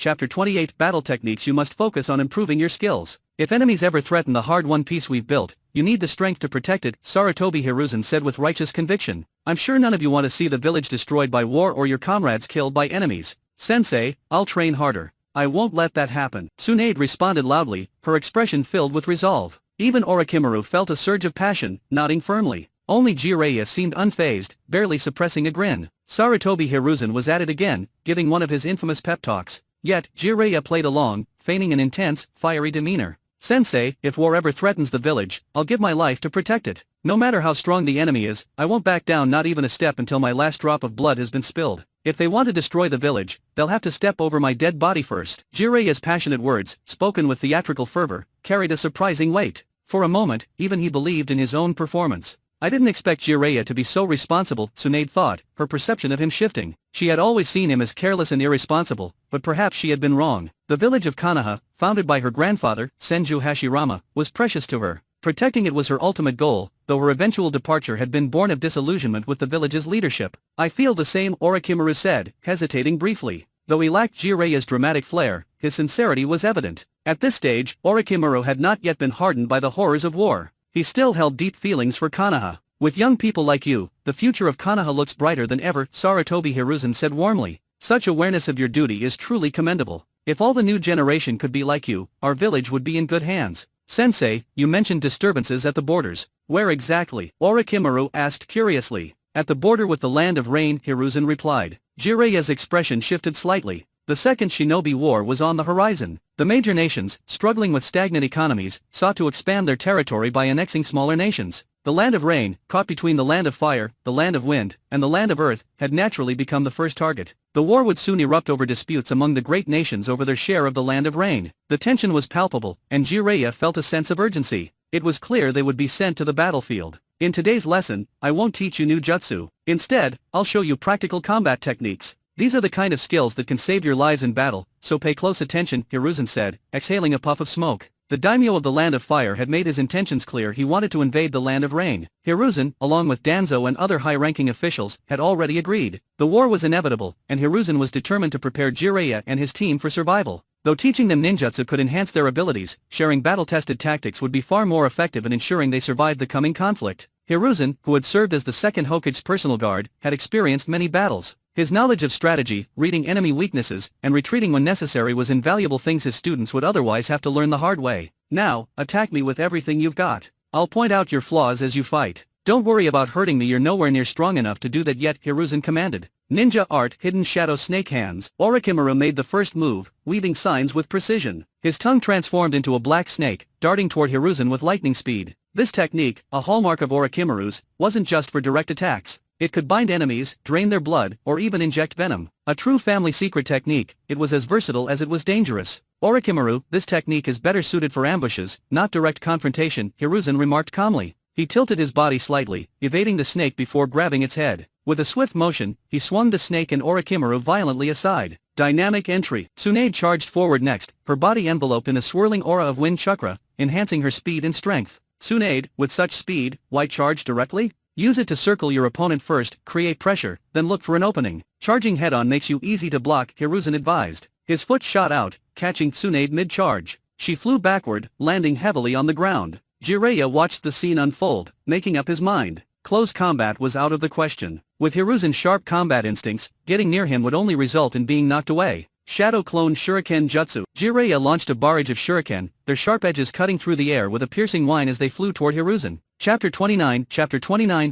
Battle Techniques. You must focus on improving your skills. If enemies ever threaten the hard-won peace we've built, you need the strength to protect it, Sarutobi Hiruzen said with righteous conviction. I'm sure none of you want to see the village destroyed by war or your comrades killed by enemies. Sensei, I'll train harder. I won't let that happen. Tsunade responded loudly, her expression filled with resolve. Even Orochimaru felt a surge of passion, nodding firmly. Only Jiraiya seemed unfazed, barely suppressing a grin. Sarutobi Hiruzen was at it again, giving one of his infamous pep talks. Yet, Jiraiya played along, feigning an intense, fiery demeanor. Sensei, if war ever threatens the village, I'll give my life to protect it. No matter how strong the enemy is, I won't back down not even a step until my last drop of blood has been spilled. If they want to destroy the village, they'll have to step over my dead body first. Jiraiya's passionate words, spoken with theatrical fervor, carried a surprising weight. For a moment, even he believed in his own performance. I didn't expect Jiraiya to be so responsible, Tsunade thought, her perception of him shifting. She had always seen him as careless and irresponsible, but perhaps she had been wrong. The village of Konoha, founded by her grandfather, Senju Hashirama, was precious to her. Protecting it was her ultimate goal, though her eventual departure had been born of disillusionment with the village's leadership. I feel the same, Orochimaru said, hesitating briefly. Though he lacked Jiraiya's dramatic flair, his sincerity was evident. At this stage, Orochimaru had not yet been hardened by the horrors of war. He still held deep feelings for Konoha. With young people like you, the future of Konoha looks brighter than ever, Sarutobi Hiruzen said warmly. Such awareness of your duty is truly commendable. If all the new generation could be like you, our village would be in good hands. Sensei, you mentioned disturbances at the borders. Where exactly? Orochimaru asked curiously. At the border with the land of rain, Hiruzen replied. Jiraiya's expression shifted slightly. The second shinobi war was on the horizon. The major nations, struggling with stagnant economies, sought to expand their territory by annexing smaller nations. The land of rain, caught between the land of fire, the land of wind, and the land of earth, had naturally become the first target. The war would soon erupt over disputes among the great nations over their share of the land of rain. The tension was palpable, and Jiraiya felt a sense of urgency. It was clear they would be sent to the battlefield. In today's lesson, I won't teach you new jutsu. Instead, I'll show you practical combat techniques. These are the kind of skills that can save your lives in battle, so pay close attention, Hiruzen said, exhaling a puff of smoke. The daimyo of the land of fire had made his intentions clear. He wanted to invade the land of rain. Hiruzen, along with Danzo and other high-ranking officials, had already agreed. The war was inevitable, and Hiruzen was determined to prepare Jiraiya and his team for survival. Though teaching them ninjutsu could enhance their abilities, sharing battle-tested tactics would be far more effective in ensuring they survived the coming conflict. Hiruzen, who had served as the second Hokage's personal guard, had experienced many battles. His knowledge of strategy, reading enemy weaknesses, and retreating when necessary was invaluable, things his students would otherwise have to learn the hard way. Now, attack me with everything you've got. I'll point out your flaws as you fight. Don't worry about hurting me, you're nowhere near strong enough to do that yet, Hiruzen commanded. Ninja art, hidden shadow snake hands. Orochimaru made the first move, weaving signs with precision. His tongue transformed into a black snake, darting toward Hiruzen with lightning speed. This technique, a hallmark of Orochimaru's, wasn't just for direct attacks. It could bind enemies, drain their blood, or even inject venom. A true family secret technique, it was as versatile as it was dangerous. Orochimaru, this technique is better suited for ambushes, not direct confrontation, Hiruzen remarked calmly. He tilted his body slightly, evading the snake before grabbing its head. With a swift motion, he swung the snake and Orochimaru violently aside. Dynamic entry. Tsunade charged forward next, her body enveloped in a swirling aura of wind chakra, enhancing her speed and strength. Tsunade, with such speed, why charge directly? Use it to circle your opponent first, create pressure, then look for an opening. Charging head-on makes you easy to block, Hiruzen advised. His foot shot out, catching Tsunade mid-charge. She flew backward, landing heavily on the ground. Jiraiya watched the scene unfold, making up his mind. Close combat was out of the question. With Hiruzen's sharp combat instincts, getting near him would only result in being knocked away. Shadow Clone Shuriken Jutsu. Jiraiya launched a barrage of shuriken, their sharp edges cutting through the air with a piercing whine as they flew toward Hiruzen. Chapter 29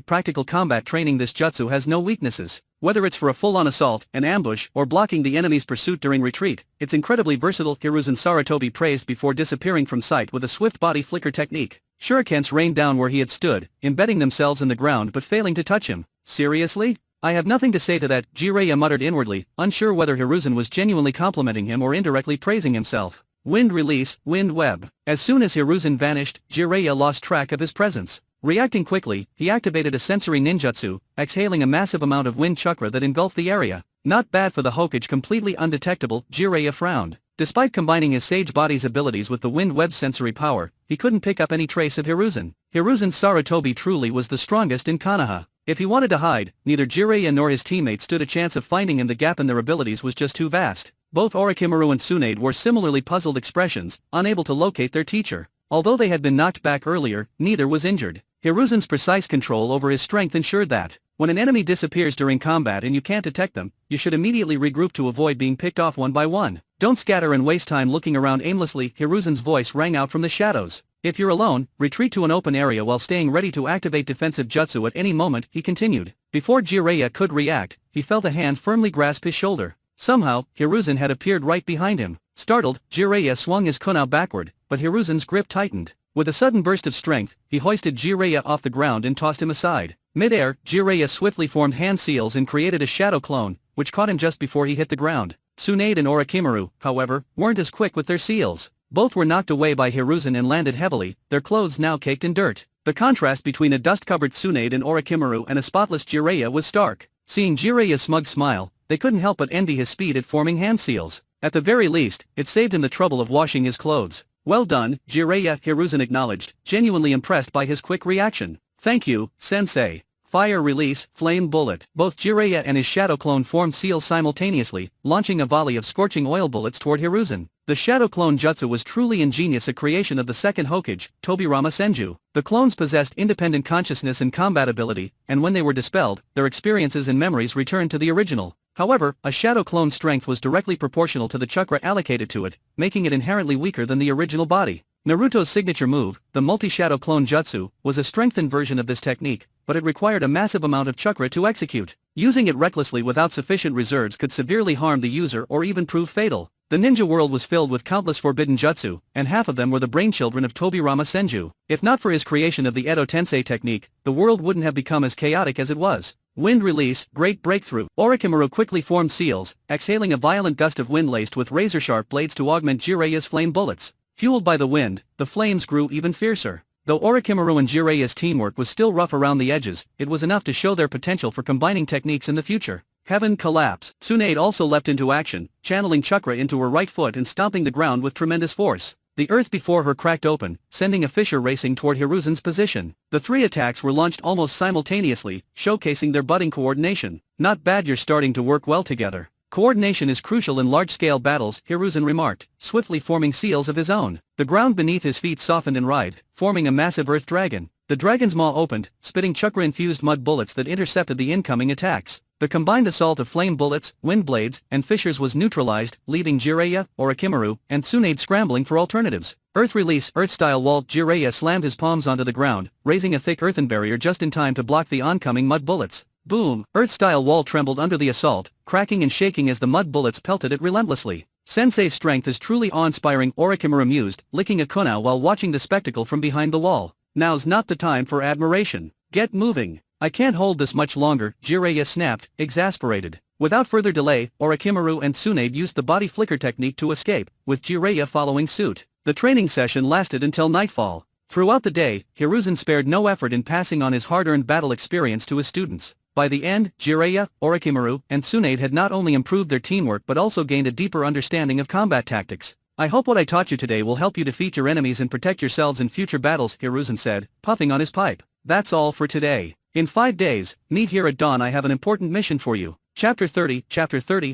Practical Combat Training. This jutsu has no weaknesses. Whether it's for a full-on assault, an ambush, or blocking the enemy's pursuit during retreat, it's incredibly versatile. Hiruzen Sarutobi praised before disappearing from sight with a swift body flicker technique. Shurikens rained down where he had stood, embedding themselves in the ground but failing to touch him. Seriously? I have nothing to say to that, Jiraiya muttered inwardly, unsure whether Hiruzen was genuinely complimenting him or indirectly praising himself. Wind release, wind web. As soon as Hiruzen vanished, Jiraiya lost track of his presence. Reacting quickly, he activated a sensory ninjutsu, exhaling a massive amount of wind chakra that engulfed the area. Not bad for the Hokage, completely undetectable, Jiraiya frowned. Despite combining his Sage Body's abilities with the wind web sensory power, he couldn't pick up any trace of Hiruzen. Hiruzen Sarutobi truly was the strongest in Konoha. If he wanted to hide, neither Jiraiya nor his teammates stood a chance of finding him. The gap in their abilities was just too vast. Both Orochimaru and Tsunade wore similarly puzzled expressions, unable to locate their teacher. Although they had been knocked back earlier, neither was injured. Hiruzen's precise control over his strength ensured that, when an enemy disappears during combat and you can't detect them, you should immediately regroup to avoid being picked off one by one. Don't scatter and waste time looking around aimlessly. Hiruzen's voice rang out from the shadows. If you're alone, retreat to an open area while staying ready to activate defensive jutsu at any moment, he continued. Before Jiraiya could react, he felt a hand firmly grasp his shoulder. Somehow, Hiruzen had appeared right behind him. Startled, Jiraiya swung his kunai backward, but Hiruzen's grip tightened. With a sudden burst of strength, he hoisted Jiraiya off the ground and tossed him aside. Mid-air, Jiraiya swiftly formed hand seals and created a shadow clone, which caught him just before he hit the ground. Tsunade and Orochimaru, however, weren't as quick with their seals. Both were knocked away by Hiruzen and landed heavily, their clothes now caked in dirt. The contrast between a dust-covered Tsunade and Orochimaru and a spotless Jiraiya was stark. Seeing Jiraiya's smug smile, they couldn't help but envy his speed at forming hand seals. At the very least, it saved him the trouble of washing his clothes. Well done, Jiraiya, Hiruzen acknowledged, genuinely impressed by his quick reaction. Thank you, sensei. Fire release, flame bullet. Both Jiraiya and his shadow clone formed seals simultaneously, launching a volley of scorching oil bullets toward Hiruzen. The shadow clone jutsu was truly ingenious, a creation of the second Hokage, Tobirama Senju. The clones possessed independent consciousness and combat ability, and when they were dispelled, their experiences and memories returned to the original. However, a shadow clone's strength was directly proportional to the chakra allocated to it, making it inherently weaker than the original body. Naruto's signature move, the multi-shadow clone jutsu, was a strengthened version of this technique, but it required a massive amount of chakra to execute. Using it recklessly without sufficient reserves could severely harm the user or even prove fatal. The ninja world was filled with countless forbidden jutsu, and half of them were the brainchildren of Tobirama Senju. If not for his creation of the Edo Tensei technique, the world wouldn't have become as chaotic as it was. Wind release, great breakthrough. Orochimaru quickly formed seals, exhaling a violent gust of wind laced with razor-sharp blades to augment Jiraiya's flame bullets. Fueled by the wind, the flames grew even fiercer. Though Orochimaru and Jiraiya's teamwork was still rough around the edges, it was enough to show their potential for combining techniques in the future. Heaven collapse. Tsunade also leapt into action, channeling chakra into her right foot and stomping the ground with tremendous force. The earth before her cracked open, sending a fissure racing toward Hiruzen's position. The three attacks were launched almost simultaneously, showcasing their budding coordination. Not bad, you're starting to work well together. Coordination is crucial in large-scale battles, Hiruzen remarked, swiftly forming seals of his own. The ground beneath his feet softened and writhed, forming a massive earth dragon. The dragon's maw opened, spitting chakra-infused mud bullets that intercepted the incoming attacks. The combined assault of flame bullets, wind blades, and fissures was neutralized, leaving Jiraiya, Orochimaru, and Tsunade scrambling for alternatives. Earth release, earth-style wall. Jiraiya slammed his palms onto the ground, raising a thick earthen barrier just in time to block the oncoming mud bullets. Boom! Earth-style wall trembled under the assault, cracking and shaking as the mud bullets pelted it relentlessly. Sensei's strength is truly awe-inspiring, Orochimaru mused, licking a kunai while watching the spectacle from behind the wall. Now's not the time for admiration. Get moving. I can't hold this much longer, Jiraiya snapped, exasperated. Without further delay, Orochimaru and Tsunade used the body flicker technique to escape, with Jiraiya following suit. The training session lasted until nightfall. Throughout the day, Hiruzen spared no effort in passing on his hard-earned battle experience to his students. By the end, Jiraiya, Orochimaru, and Tsunade had not only improved their teamwork but also gained a deeper understanding of combat tactics. I hope what I taught you today will help you defeat your enemies and protect yourselves in future battles, Hiruzen said, puffing on his pipe. That's all for today. In 5 days, meet here at dawn. I have an important mission for you. Chapter 30,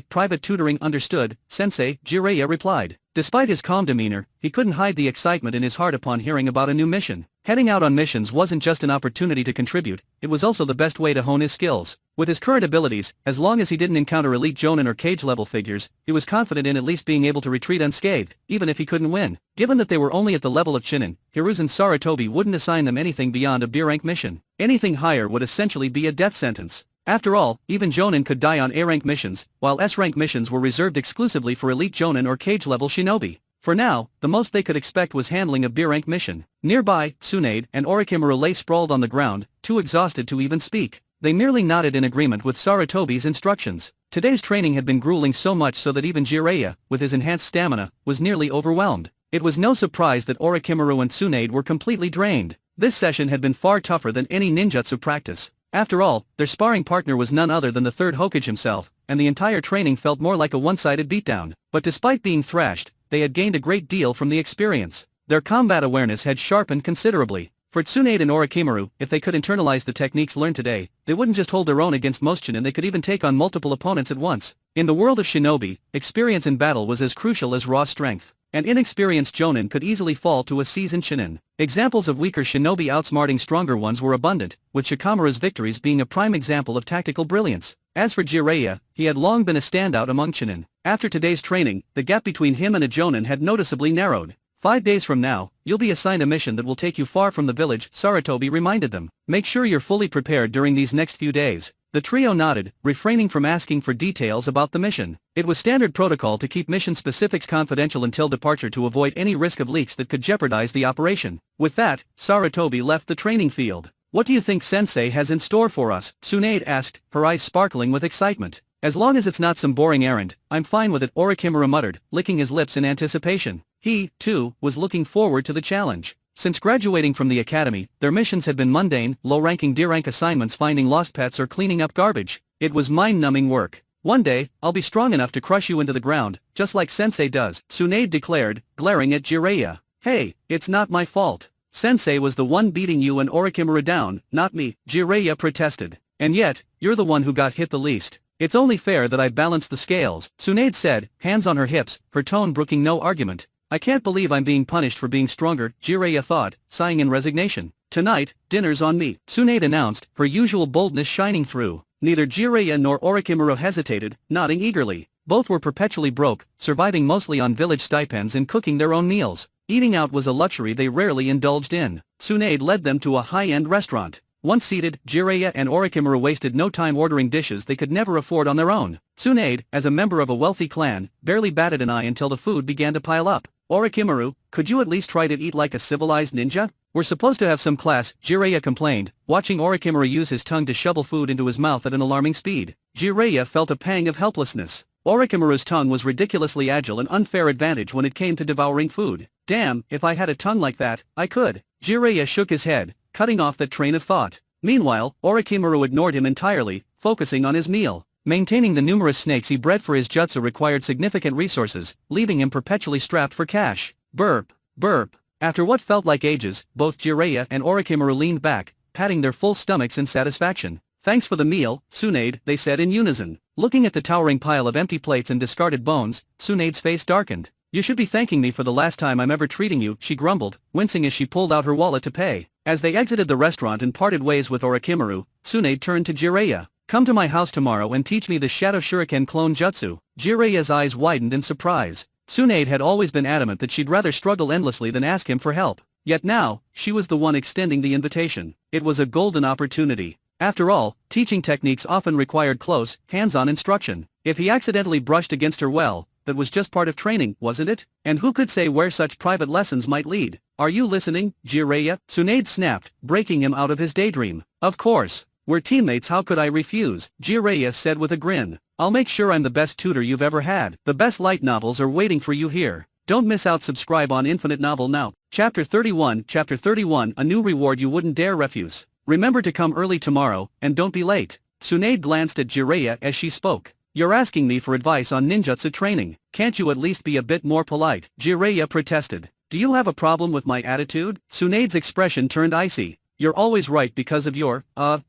Private Tutoring. Understood, Sensei, Jiraiya replied. Despite his calm demeanor, he couldn't hide the excitement in his heart upon hearing about a new mission. Heading out on missions wasn't just an opportunity to contribute, it was also the best way to hone his skills. With his current abilities, as long as he didn't encounter elite Jonin or cage-level figures, he was confident in at least being able to retreat unscathed, even if he couldn't win. Given that they were only at the level of Chunin, Hiruzen Sarutobi wouldn't assign them anything beyond a B-rank mission. Anything higher would essentially be a death sentence. After all, even Jonin could die on A-rank missions, while S-rank missions were reserved exclusively for elite Jonin or cage-level shinobi. For now, the most they could expect was handling a B-rank mission. Nearby, Tsunade and Orochimaru lay sprawled on the ground, too exhausted to even speak. They merely nodded in agreement with Sarutobi's instructions. Today's training had been grueling so much so that even Jiraiya, with his enhanced stamina, was nearly overwhelmed. It was no surprise that Orochimaru and Tsunade were completely drained. This session had been far tougher than any ninjutsu practice. After all, their sparring partner was none other than the third Hokage himself, and the entire training felt more like a one-sided beatdown. But despite being thrashed, they had gained a great deal from the experience. Their combat awareness had sharpened considerably. For Tsunade and Orochimaru, if they could internalize the techniques learned today, they wouldn't just hold their own against most Chunin, they could even take on multiple opponents at once. In the world of shinobi, experience in battle was as crucial as raw strength. An inexperienced Jonin could easily fall to a seasoned Chunin. Examples of weaker shinobi outsmarting stronger ones were abundant, with Shikamaru's victories being a prime example of tactical brilliance. As for Jiraiya, he had long been a standout among Chunin. After today's training, the gap between him and a Jonin had noticeably narrowed. 5 days from now, you'll be assigned a mission that will take you far from the village, Sarutobi reminded them. Make sure you're fully prepared during these next few days. The trio nodded, refraining from asking for details about the mission. It was standard protocol to keep mission specifics confidential until departure to avoid any risk of leaks that could jeopardize the operation. With that, Sarutobi left the training field. What do you think Sensei has in store for us? Tsunade asked, her eyes sparkling with excitement. As long as it's not some boring errand, I'm fine with it, Orochimaru muttered, licking his lips in anticipation. He, too, was looking forward to the challenge. Since graduating from the academy, their missions had been mundane, low-ranking D-rank assignments, finding lost pets or cleaning up garbage. It was mind-numbing work. One day, I'll be strong enough to crush you into the ground, just like Sensei does, Tsunade declared, glaring at Jiraiya. Hey, it's not my fault. Sensei was the one beating you and Orochimaru down, not me, Jiraiya protested. And yet, you're the one who got hit the least. It's only fair that I balance the scales, Tsunade said, hands on her hips, her tone brooking no argument. I can't believe I'm being punished for being stronger, Jiraiya thought, sighing in resignation. Tonight, dinner's on me, Tsunade announced, her usual boldness shining through. Neither Jiraiya nor Orochimaru hesitated, nodding eagerly. Both were perpetually broke, surviving mostly on village stipends and cooking their own meals. Eating out was a luxury they rarely indulged in. Tsunade led them to a high-end restaurant. Once seated, Jiraiya and Orochimaru wasted no time ordering dishes they could never afford on their own. Tsunade, as a member of a wealthy clan, barely batted an eye until the food began to pile up. Orochimaru, could you at least try to eat like a civilized ninja? We're supposed to have some class, Jiraiya complained, watching Orochimaru use his tongue to shovel food into his mouth at an alarming speed. Jiraiya felt a pang of helplessness. Orochimaru's tongue was ridiculously agile, an unfair advantage when it came to devouring food. Damn, if I had a tongue like that, I could. Jiraiya shook his head, cutting off that train of thought. Meanwhile, Orochimaru ignored him entirely, focusing on his meal. Maintaining the numerous snakes he bred for his jutsu required significant resources, leaving him perpetually strapped for cash. Burp, burp. After what felt like ages, both Jiraiya and Orochimaru leaned back, patting their full stomachs in satisfaction. Thanks for the meal, Tsunade, they said in unison. Looking at the towering pile of empty plates and discarded bones, Tsunade's face darkened. You should be thanking me for the last time I'm ever treating you, she grumbled, wincing as she pulled out her wallet to pay. As they exited the restaurant and parted ways with Orochimaru, Tsunade turned to Jiraiya. Come to my house tomorrow and teach me the Shadow Shuriken clone jutsu. Jiraiya's eyes widened in surprise. Tsunade had always been adamant that she'd rather struggle endlessly than ask him for help. Yet now, she was the one extending the invitation. It was a golden opportunity. After all, teaching techniques often required close, hands-on instruction. If he accidentally brushed against her, well, that was just part of training, wasn't it? And who could say where such private lessons might lead? Are you listening, Jiraiya? Tsunade snapped, breaking him out of his daydream. Of course. We're teammates, how could I refuse? Jiraiya said with a grin. I'll make sure I'm the best tutor you've ever had. The best light novels are waiting for you here. Don't miss out, subscribe on Infinite Novel now. Chapter 31, a new reward you wouldn't dare refuse. Remember to come early tomorrow, and don't be late. Tsunade glanced at Jiraiya as she spoke. You're asking me for advice on ninjutsu training. Can't you at least be a bit more polite? Jiraiya protested. Do you have a problem with my attitude? Tsunade's expression turned icy. You're always right because of your,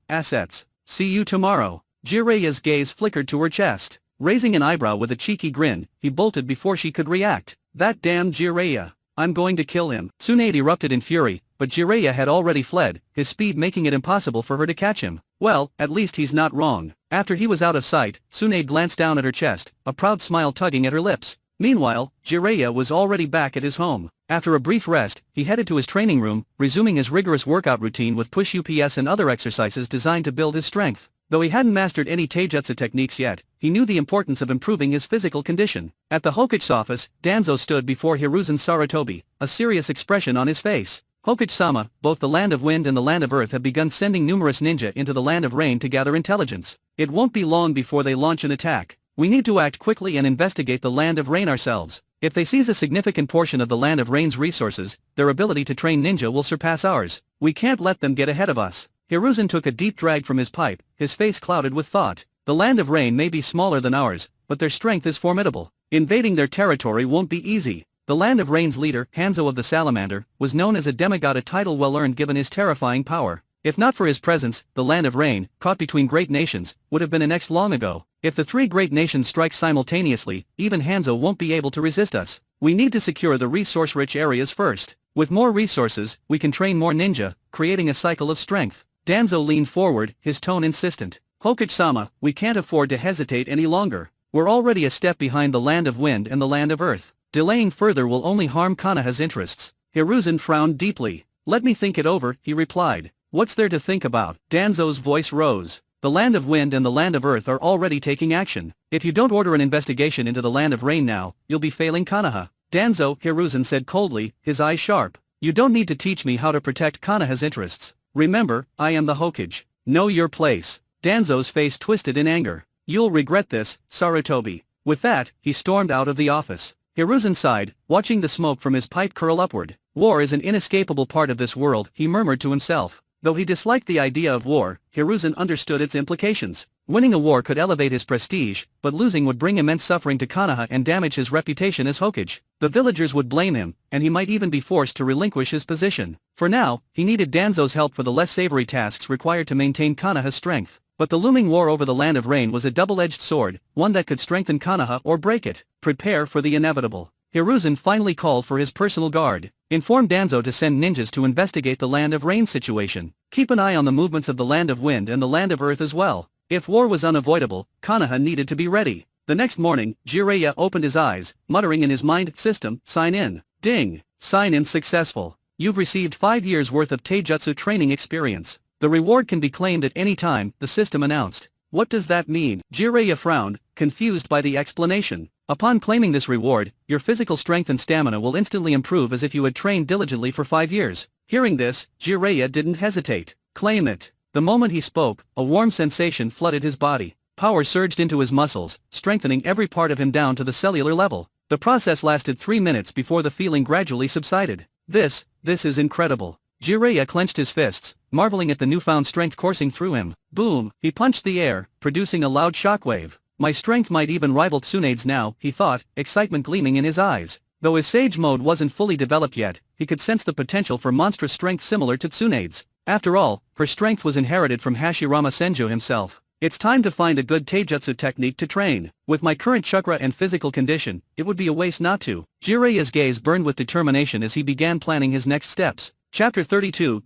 assets. See you tomorrow. Jiraiya's gaze flickered to her chest. Raising an eyebrow with a cheeky grin, he bolted before she could react. That damn Jiraiya. I'm going to kill him. Tsunade erupted in fury, but Jiraiya had already fled, his speed making it impossible for her to catch him. Well, at least he's not wrong. After he was out of sight, Tsunade glanced down at her chest, a proud smile tugging at her lips. Meanwhile, Jiraiya was already back at his home. After a brief rest, he headed to his training room, resuming his rigorous workout routine with push-ups and other exercises designed to build his strength. Though he hadn't mastered any taijutsu techniques yet, he knew the importance of improving his physical condition. At the Hokage's office, Danzo stood before Hiruzen Sarutobi, a serious expression on his face. Hokage-sama, both the Land of Wind and the Land of Earth have begun sending numerous ninja into the Land of Rain to gather intelligence. It won't be long before they launch an attack. We need to act quickly and investigate the Land of Rain ourselves. If they seize a significant portion of the Land of Rain's resources, their ability to train ninja will surpass ours. We can't let them get ahead of us. Hiruzen took a deep drag from his pipe, his face clouded with thought. The Land of Rain may be smaller than ours, but their strength is formidable. Invading their territory won't be easy. The Land of Rain's leader, Hanzo of the Salamander, was known as a demigod, a title well earned given his terrifying power. If not for his presence, the Land of Rain, caught between great nations, would have been annexed long ago. If the three great nations strike simultaneously, even Hanzo won't be able to resist us. We need to secure the resource-rich areas first. With more resources, we can train more ninja, creating a cycle of strength. Danzo leaned forward, his tone insistent. Hokage-sama, we can't afford to hesitate any longer. We're already a step behind the Land of Wind and the Land of Earth. Delaying further will only harm Konoha's interests. Hiruzen frowned deeply. Let me think it over, he replied. What's there to think about? Danzo's voice rose. The Land of Wind and the Land of Earth are already taking action. If you don't order an investigation into the Land of Rain now, you'll be failing Konoha. Danzo, Hiruzen said coldly, his eyes sharp. You don't need to teach me how to protect Konoha's interests. Remember, I am the Hokage. Know your place. Danzo's face twisted in anger. You'll regret this, Sarutobi. With that, he stormed out of the office. Hiruzen sighed, watching the smoke from his pipe curl upward. War is an inescapable part of this world, he murmured to himself. Though he disliked the idea of war, Hiruzen understood its implications. Winning a war could elevate his prestige, but losing would bring immense suffering to Konoha and damage his reputation as Hokage. The villagers would blame him, and he might even be forced to relinquish his position. For now, he needed Danzo's help for the less savory tasks required to maintain Konoha's strength. But the looming war over the Land of Rain was a double-edged sword, one that could strengthen Konoha or break it. Prepare for the inevitable. Hiruzen finally called for his personal guard. Inform Danzo to send ninjas to investigate the Land of Rain situation. Keep an eye on the movements of the Land of Wind and the Land of Earth as well. If war was unavoidable, Konoha needed to be ready. The next morning, Jiraiya opened his eyes, muttering in his mind, "System, sign in." Ding! Sign in successful. You've received 5 years worth of taijutsu training experience. The reward can be claimed at any time, the system announced. What does that mean? Jiraiya frowned, confused by the explanation. Upon claiming this reward, your physical strength and stamina will instantly improve as if you had trained diligently for 5 years. Hearing this, Jiraiya didn't hesitate. Claim it. The moment he spoke, a warm sensation flooded his body. Power surged into his muscles, strengthening every part of him down to the cellular level. The process lasted 3 minutes before the feeling gradually subsided. This is incredible. Jiraiya clenched his fists, marveling at the newfound strength coursing through him. Boom! He punched the air, producing a loud shockwave. My strength might even rival Tsunade's now, he thought, excitement gleaming in his eyes. Though his Sage mode wasn't fully developed yet, he could sense the potential for monstrous strength similar to Tsunade's. After all, her strength was inherited from Hashirama Senju himself. It's time to find a good taijutsu technique to train. With my current chakra and physical condition, it would be a waste not to. Jiraiya's gaze burned with determination as he began planning his next steps. Chapter 32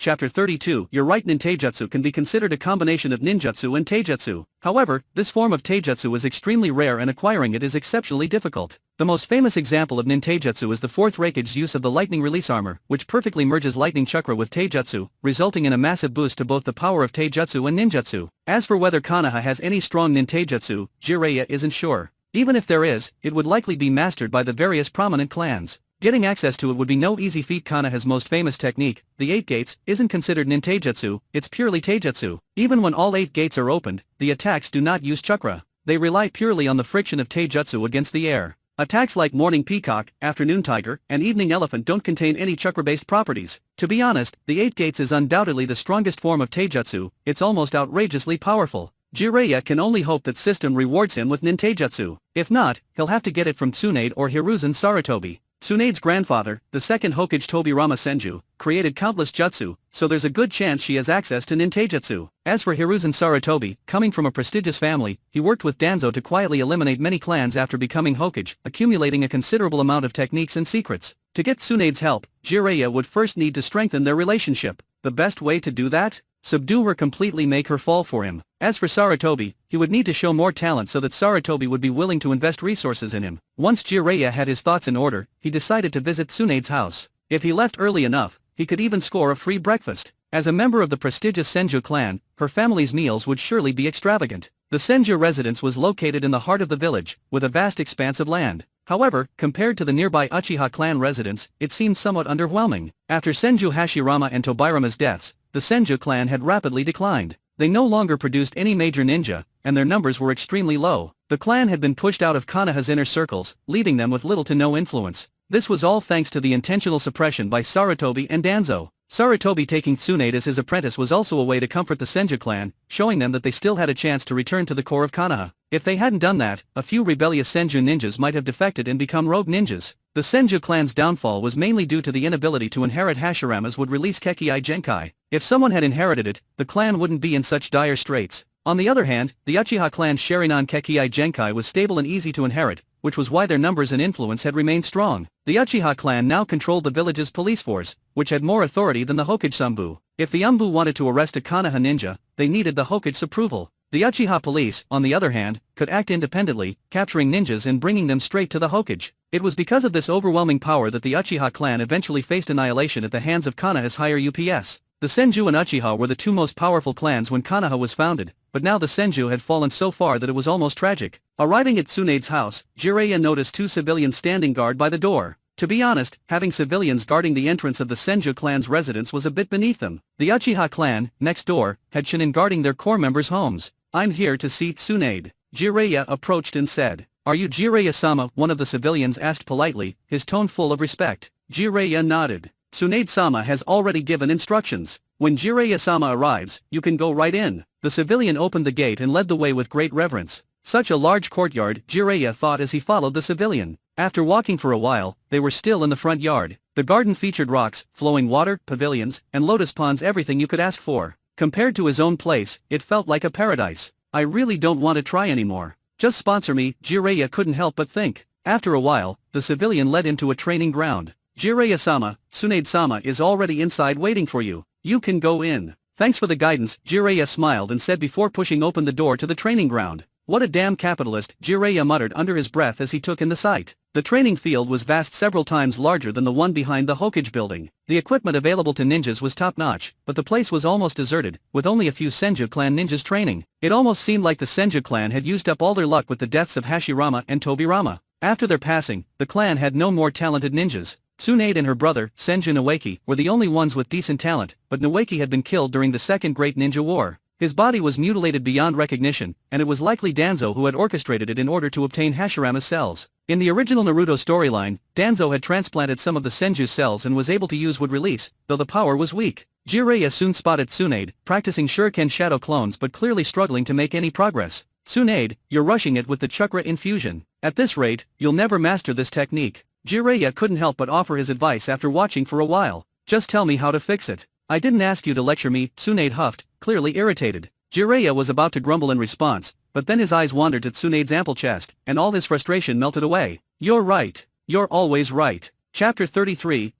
You're right, ninjutsu can be considered a combination of ninjutsu and taijutsu. However, this form of taijutsu is extremely rare and acquiring it is exceptionally difficult. The most famous example of ninjutsu is the 4th Raikage's use of the lightning release armor, which perfectly merges lightning chakra with taijutsu, resulting in a massive boost to both the power of taijutsu and ninjutsu. As for whether Konoha has any strong ninjutsu, Jiraiya isn't sure. Even if there is, it would likely be mastered by the various prominent clans. Getting access to it would be no easy feat. Konoha's most famous technique, the 8 gates, isn't considered ninjutsu, it's purely taijutsu. Even when all 8 gates are opened, the attacks do not use chakra. They rely purely on the friction of taijutsu against the air. Attacks like Morning Peacock, Afternoon Tiger, and Evening Elephant don't contain any chakra-based properties. To be honest, the 8 gates is undoubtedly the strongest form of taijutsu, it's almost outrageously powerful. Jiraiya can only hope that system rewards him with ninjutsu. If not, he'll have to get it from Tsunade or Hiruzen Sarutobi. Tsunade's grandfather, the second Hokage Tobirama Senju, created countless jutsu, so there's a good chance she has access to ninjutsu. As for Hiruzen Sarutobi, coming from a prestigious family, he worked with Danzo to quietly eliminate many clans after becoming Hokage, accumulating a considerable amount of techniques and secrets. To get Tsunade's help, Jiraiya would first need to strengthen their relationship. The best way to do that? Subdue her completely, make her fall for him. As for Sarutobi, he would need to show more talent so that Sarutobi would be willing to invest resources in him. Once Jiraiya had his thoughts in order, he decided to visit Tsunade's house. If he left early enough, he could even score a free breakfast. As a member of the prestigious Senju clan, her family's meals would surely be extravagant. The Senju residence was located in the heart of the village, with a vast expanse of land. However, compared to the nearby Uchiha clan residence, it seemed somewhat underwhelming. After Senju Hashirama and Tobirama's deaths, the Senju clan had rapidly declined. They no longer produced any major ninja, and their numbers were extremely low. The clan had been pushed out of Konoha's inner circles, leaving them with little to no influence. This was all thanks to the intentional suppression by Sarutobi and Danzo. Sarutobi taking Tsunade as his apprentice was also a way to comfort the Senju clan, showing them that they still had a chance to return to the core of Konoha. If they hadn't done that, a few rebellious Senju ninjas might have defected and become rogue ninjas. The Senju clan's downfall was mainly due to the inability to inherit Hashiramas would release Kekkai Genkai. If someone had inherited it, the clan wouldn't be in such dire straits. On the other hand, the Uchiha clan's Sharinan Kekkai Genkai was stable and easy to inherit, which was why their numbers and influence had remained strong. The Uchiha clan now controlled the village's police force, which had more authority than the Hokagesambu. If the Umbu wanted to arrest a Konoha ninja, they needed the Hokage's approval. The Uchiha police, on the other hand, could act independently, capturing ninjas and bringing them straight to the Hokage. It was because of this overwhelming power that the Uchiha clan eventually faced annihilation at the hands of Konoha's higher UPS. The Senju and Uchiha were the two most powerful clans when Konoha was founded, but now the Senju had fallen so far that it was almost tragic. Arriving at Tsunade's house, Jiraiya noticed two civilians standing guard by the door. To be honest, having civilians guarding the entrance of the Senju clan's residence was a bit beneath them. The Uchiha clan, next door, had Shinin guarding their core members' homes. "I'm here to see Tsunade." Jiraiya approached and said. "Are you Jiraiya-sama?" one of the civilians asked politely, his tone full of respect. Jiraiya nodded. "Tsunade-sama has already given instructions. When Jiraiya-sama arrives, you can go right in." The civilian opened the gate and led the way with great reverence. Such a large courtyard, Jiraiya thought as he followed the civilian. After walking for a while, they were still in the front yard. The garden featured rocks, flowing water, pavilions, and lotus ponds, everything you could ask for. Compared to his own place, it felt like a paradise. "I really don't want to try anymore. Just sponsor me," Jiraiya couldn't help but think. After a while, the civilian led him to a training ground. "Jiraiya-sama, Tsunade-sama is already inside waiting for you. You can go in." "Thanks for the guidance," Jiraiya smiled and said before pushing open the door to the training ground. "What a damn capitalist," Jiraiya muttered under his breath as he took in the sight. The training field was vast, several times larger than the one behind the Hokage building. The equipment available to ninjas was top-notch, but the place was almost deserted, with only a few Senju clan ninjas training. It almost seemed like the Senju clan had used up all their luck with the deaths of Hashirama and Tobirama. After their passing, the clan had no more talented ninjas. Tsunade and her brother, Senju Noeki, were the only ones with decent talent, but Noeki had been killed during the Second Great Ninja War. His body was mutilated beyond recognition, and it was likely Danzo who had orchestrated it in order to obtain Hashirama's cells. In the original Naruto storyline, Danzo had transplanted some of the Senju cells and was able to use would release, though the power was weak. Jiraiya soon spotted Tsunade, practicing Shuriken shadow clones but clearly struggling to make any progress. "Tsunade, you're rushing it with the chakra infusion. At this rate, you'll never master this technique." Jiraiya couldn't help but offer his advice after watching for a while. "Just tell me how to fix it." "I didn't ask you to lecture me," Tsunade huffed, clearly irritated. Jiraiya was about to grumble in response, but then his eyes wandered to Tsunade's ample chest, and all his frustration melted away. "You're right. You're always right." Chapter 33,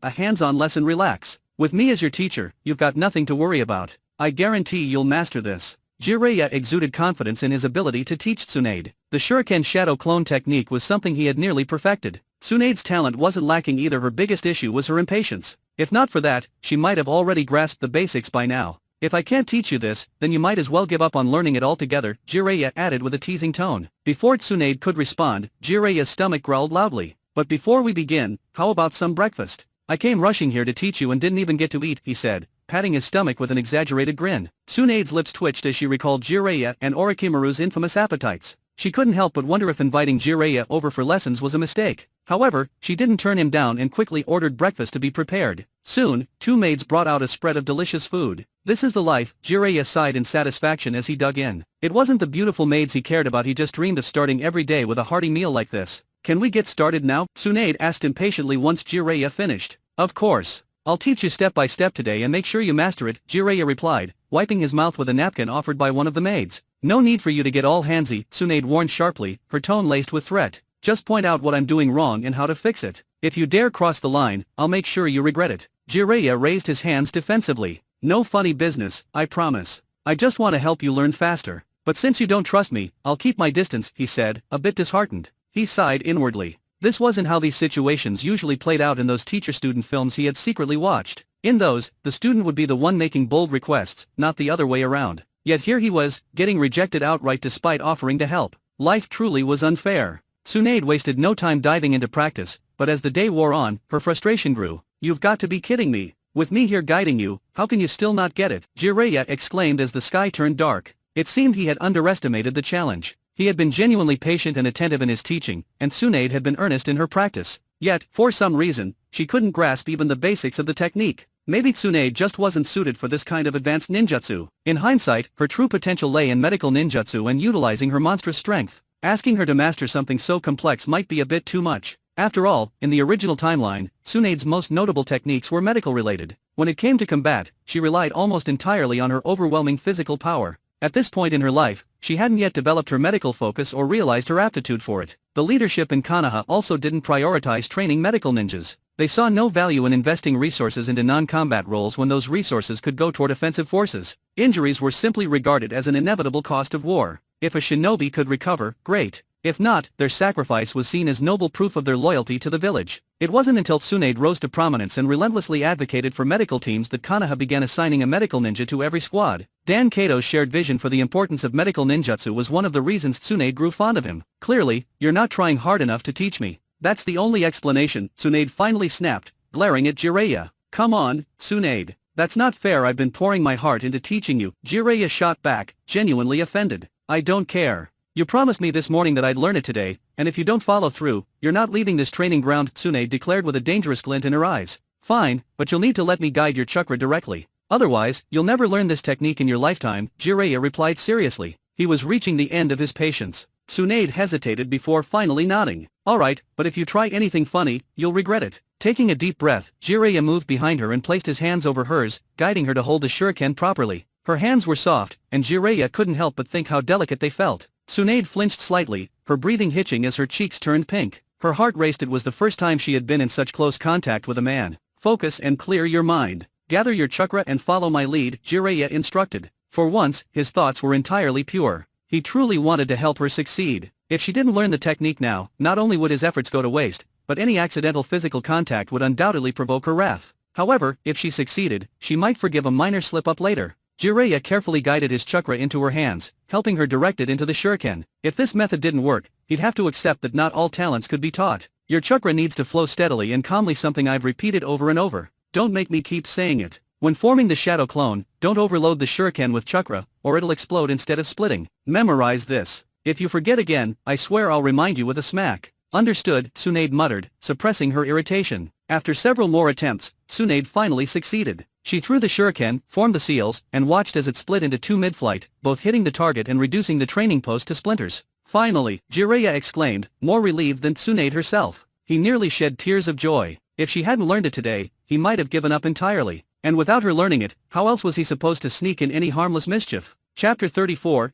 a hands-on lesson. Relax. With me as your teacher, you've got nothing to worry about. I guarantee you'll master this. Jiraiya exuded confidence in his ability to teach Tsunade. The Shuriken shadow clone technique was something he had nearly perfected. Tsunade's talent wasn't lacking either, her biggest issue was her impatience. If not for that, she might have already grasped the basics by now. "If I can't teach you this, then you might as well give up on learning it altogether," Jiraiya added with a teasing tone. Before Tsunade could respond, Jiraiya's stomach growled loudly. "But before we begin, how about some breakfast? I came rushing here to teach you and didn't even get to eat," he said, patting his stomach with an exaggerated grin. Tsunade's lips twitched as she recalled Jiraiya and Orochimaru's infamous appetites. She couldn't help but wonder if inviting Jiraiya over for lessons was a mistake. However, she didn't turn him down and quickly ordered breakfast to be prepared. Soon, two maids brought out a spread of delicious food. "This is the life," Jiraiya sighed in satisfaction as he dug in. It wasn't the beautiful maids he cared about, he just dreamed of starting every day with a hearty meal like this. "Can we get started now?" Tsunade asked impatiently once Jiraiya finished. "Of course. I'll teach you step by step today and make sure you master it," Jiraiya replied, wiping his mouth with a napkin offered by one of the maids. "No need for you to get all handsy," Tsunade warned sharply, her tone laced with threat. "Just point out what I'm doing wrong and how to fix it. If you dare cross the line, I'll make sure you regret it." Jiraiya raised his hands defensively. "No funny business, I promise. I just want to help you learn faster. But since you don't trust me, I'll keep my distance," he said, a bit disheartened. He sighed inwardly. This wasn't how these situations usually played out in those teacher-student films he had secretly watched. In those, the student would be the one making bold requests, not the other way around. Yet here he was, getting rejected outright despite offering to help. Life truly was unfair. Tsunade wasted no time diving into practice, but as the day wore on, her frustration grew. "You've got to be kidding me. With me here guiding you, how can you still not get it?" Jiraiya exclaimed as the sky turned dark. It seemed he had underestimated the challenge. He had been genuinely patient and attentive in his teaching, and Tsunade had been earnest in her practice. Yet, for some reason, she couldn't grasp even the basics of the technique. Maybe Tsunade just wasn't suited for this kind of advanced ninjutsu. In hindsight, her true potential lay in medical ninjutsu and utilizing her monstrous strength. Asking her to master something so complex might be a bit too much. After all, in the original timeline, Tsunade's most notable techniques were medical-related. When it came to combat, she relied almost entirely on her overwhelming physical power. At this point in her life, she hadn't yet developed her medical focus or realized her aptitude for it. The leadership in Konoha also didn't prioritize training medical ninjas. They saw no value in investing resources into non-combat roles when those resources could go toward offensive forces. Injuries were simply regarded as an inevitable cost of war. If a shinobi could recover, great. If not, their sacrifice was seen as noble proof of their loyalty to the village. It wasn't until Tsunade rose to prominence and relentlessly advocated for medical teams that Konoha began assigning a medical ninja to every squad. Dan Kato's shared vision for the importance of medical ninjutsu was one of the reasons Tsunade grew fond of him. "Clearly, you're not trying hard enough to teach me. That's the only explanation," Tsunade finally snapped, glaring at Jiraiya. "Come on, Tsunade. That's not fair. I've been pouring my heart into teaching you." Jiraiya shot back, genuinely offended. "I don't care. You promised me this morning that I'd learn it today, and if you don't follow through, you're not leaving this training ground," Tsunade declared with a dangerous glint in her eyes. "Fine, but you'll need to let me guide your chakra directly. Otherwise, you'll never learn this technique in your lifetime," Jiraiya replied seriously. He was reaching the end of his patience. Tsunade hesitated before finally nodding. "Alright, but if you try anything funny, you'll regret it." Taking a deep breath, Jiraiya moved behind her and placed his hands over hers, guiding her to hold the shuriken properly. Her hands were soft, and Jiraiya couldn't help but think how delicate they felt. Tsunade flinched slightly, her breathing hitching as her cheeks turned pink. Her heart raced. It was the first time she had been in such close contact with a man. "Focus and clear your mind. Gather your chakra and follow my lead," Jiraiya instructed. For once, his thoughts were entirely pure. He truly wanted to help her succeed. If she didn't learn the technique now, not only would his efforts go to waste, but any accidental physical contact would undoubtedly provoke her wrath. However, if she succeeded, she might forgive a minor slip-up later. Jiraiya carefully guided his chakra into her hands, helping her direct it into the shuriken. If this method didn't work, he'd have to accept that not all talents could be taught. "Your chakra needs to flow steadily and calmly," something I've repeated over and over. Don't make me keep saying it. When forming the shadow clone, don't overload the shuriken with chakra, or it'll explode instead of splitting. Memorize this. If you forget again, I swear I'll remind you with a smack. "Understood," Tsunade muttered, suppressing her irritation. After several more attempts, Tsunade finally succeeded. She threw the shuriken, formed the seals, and watched as it split into two mid-flight, both hitting the target and reducing the training post to splinters. "Finally," Jiraiya exclaimed, more relieved than Tsunade herself. He nearly shed tears of joy. If she hadn't learned it today, he might have given up entirely. And without her learning it, how else was he supposed to sneak in any harmless mischief? Chapter 34,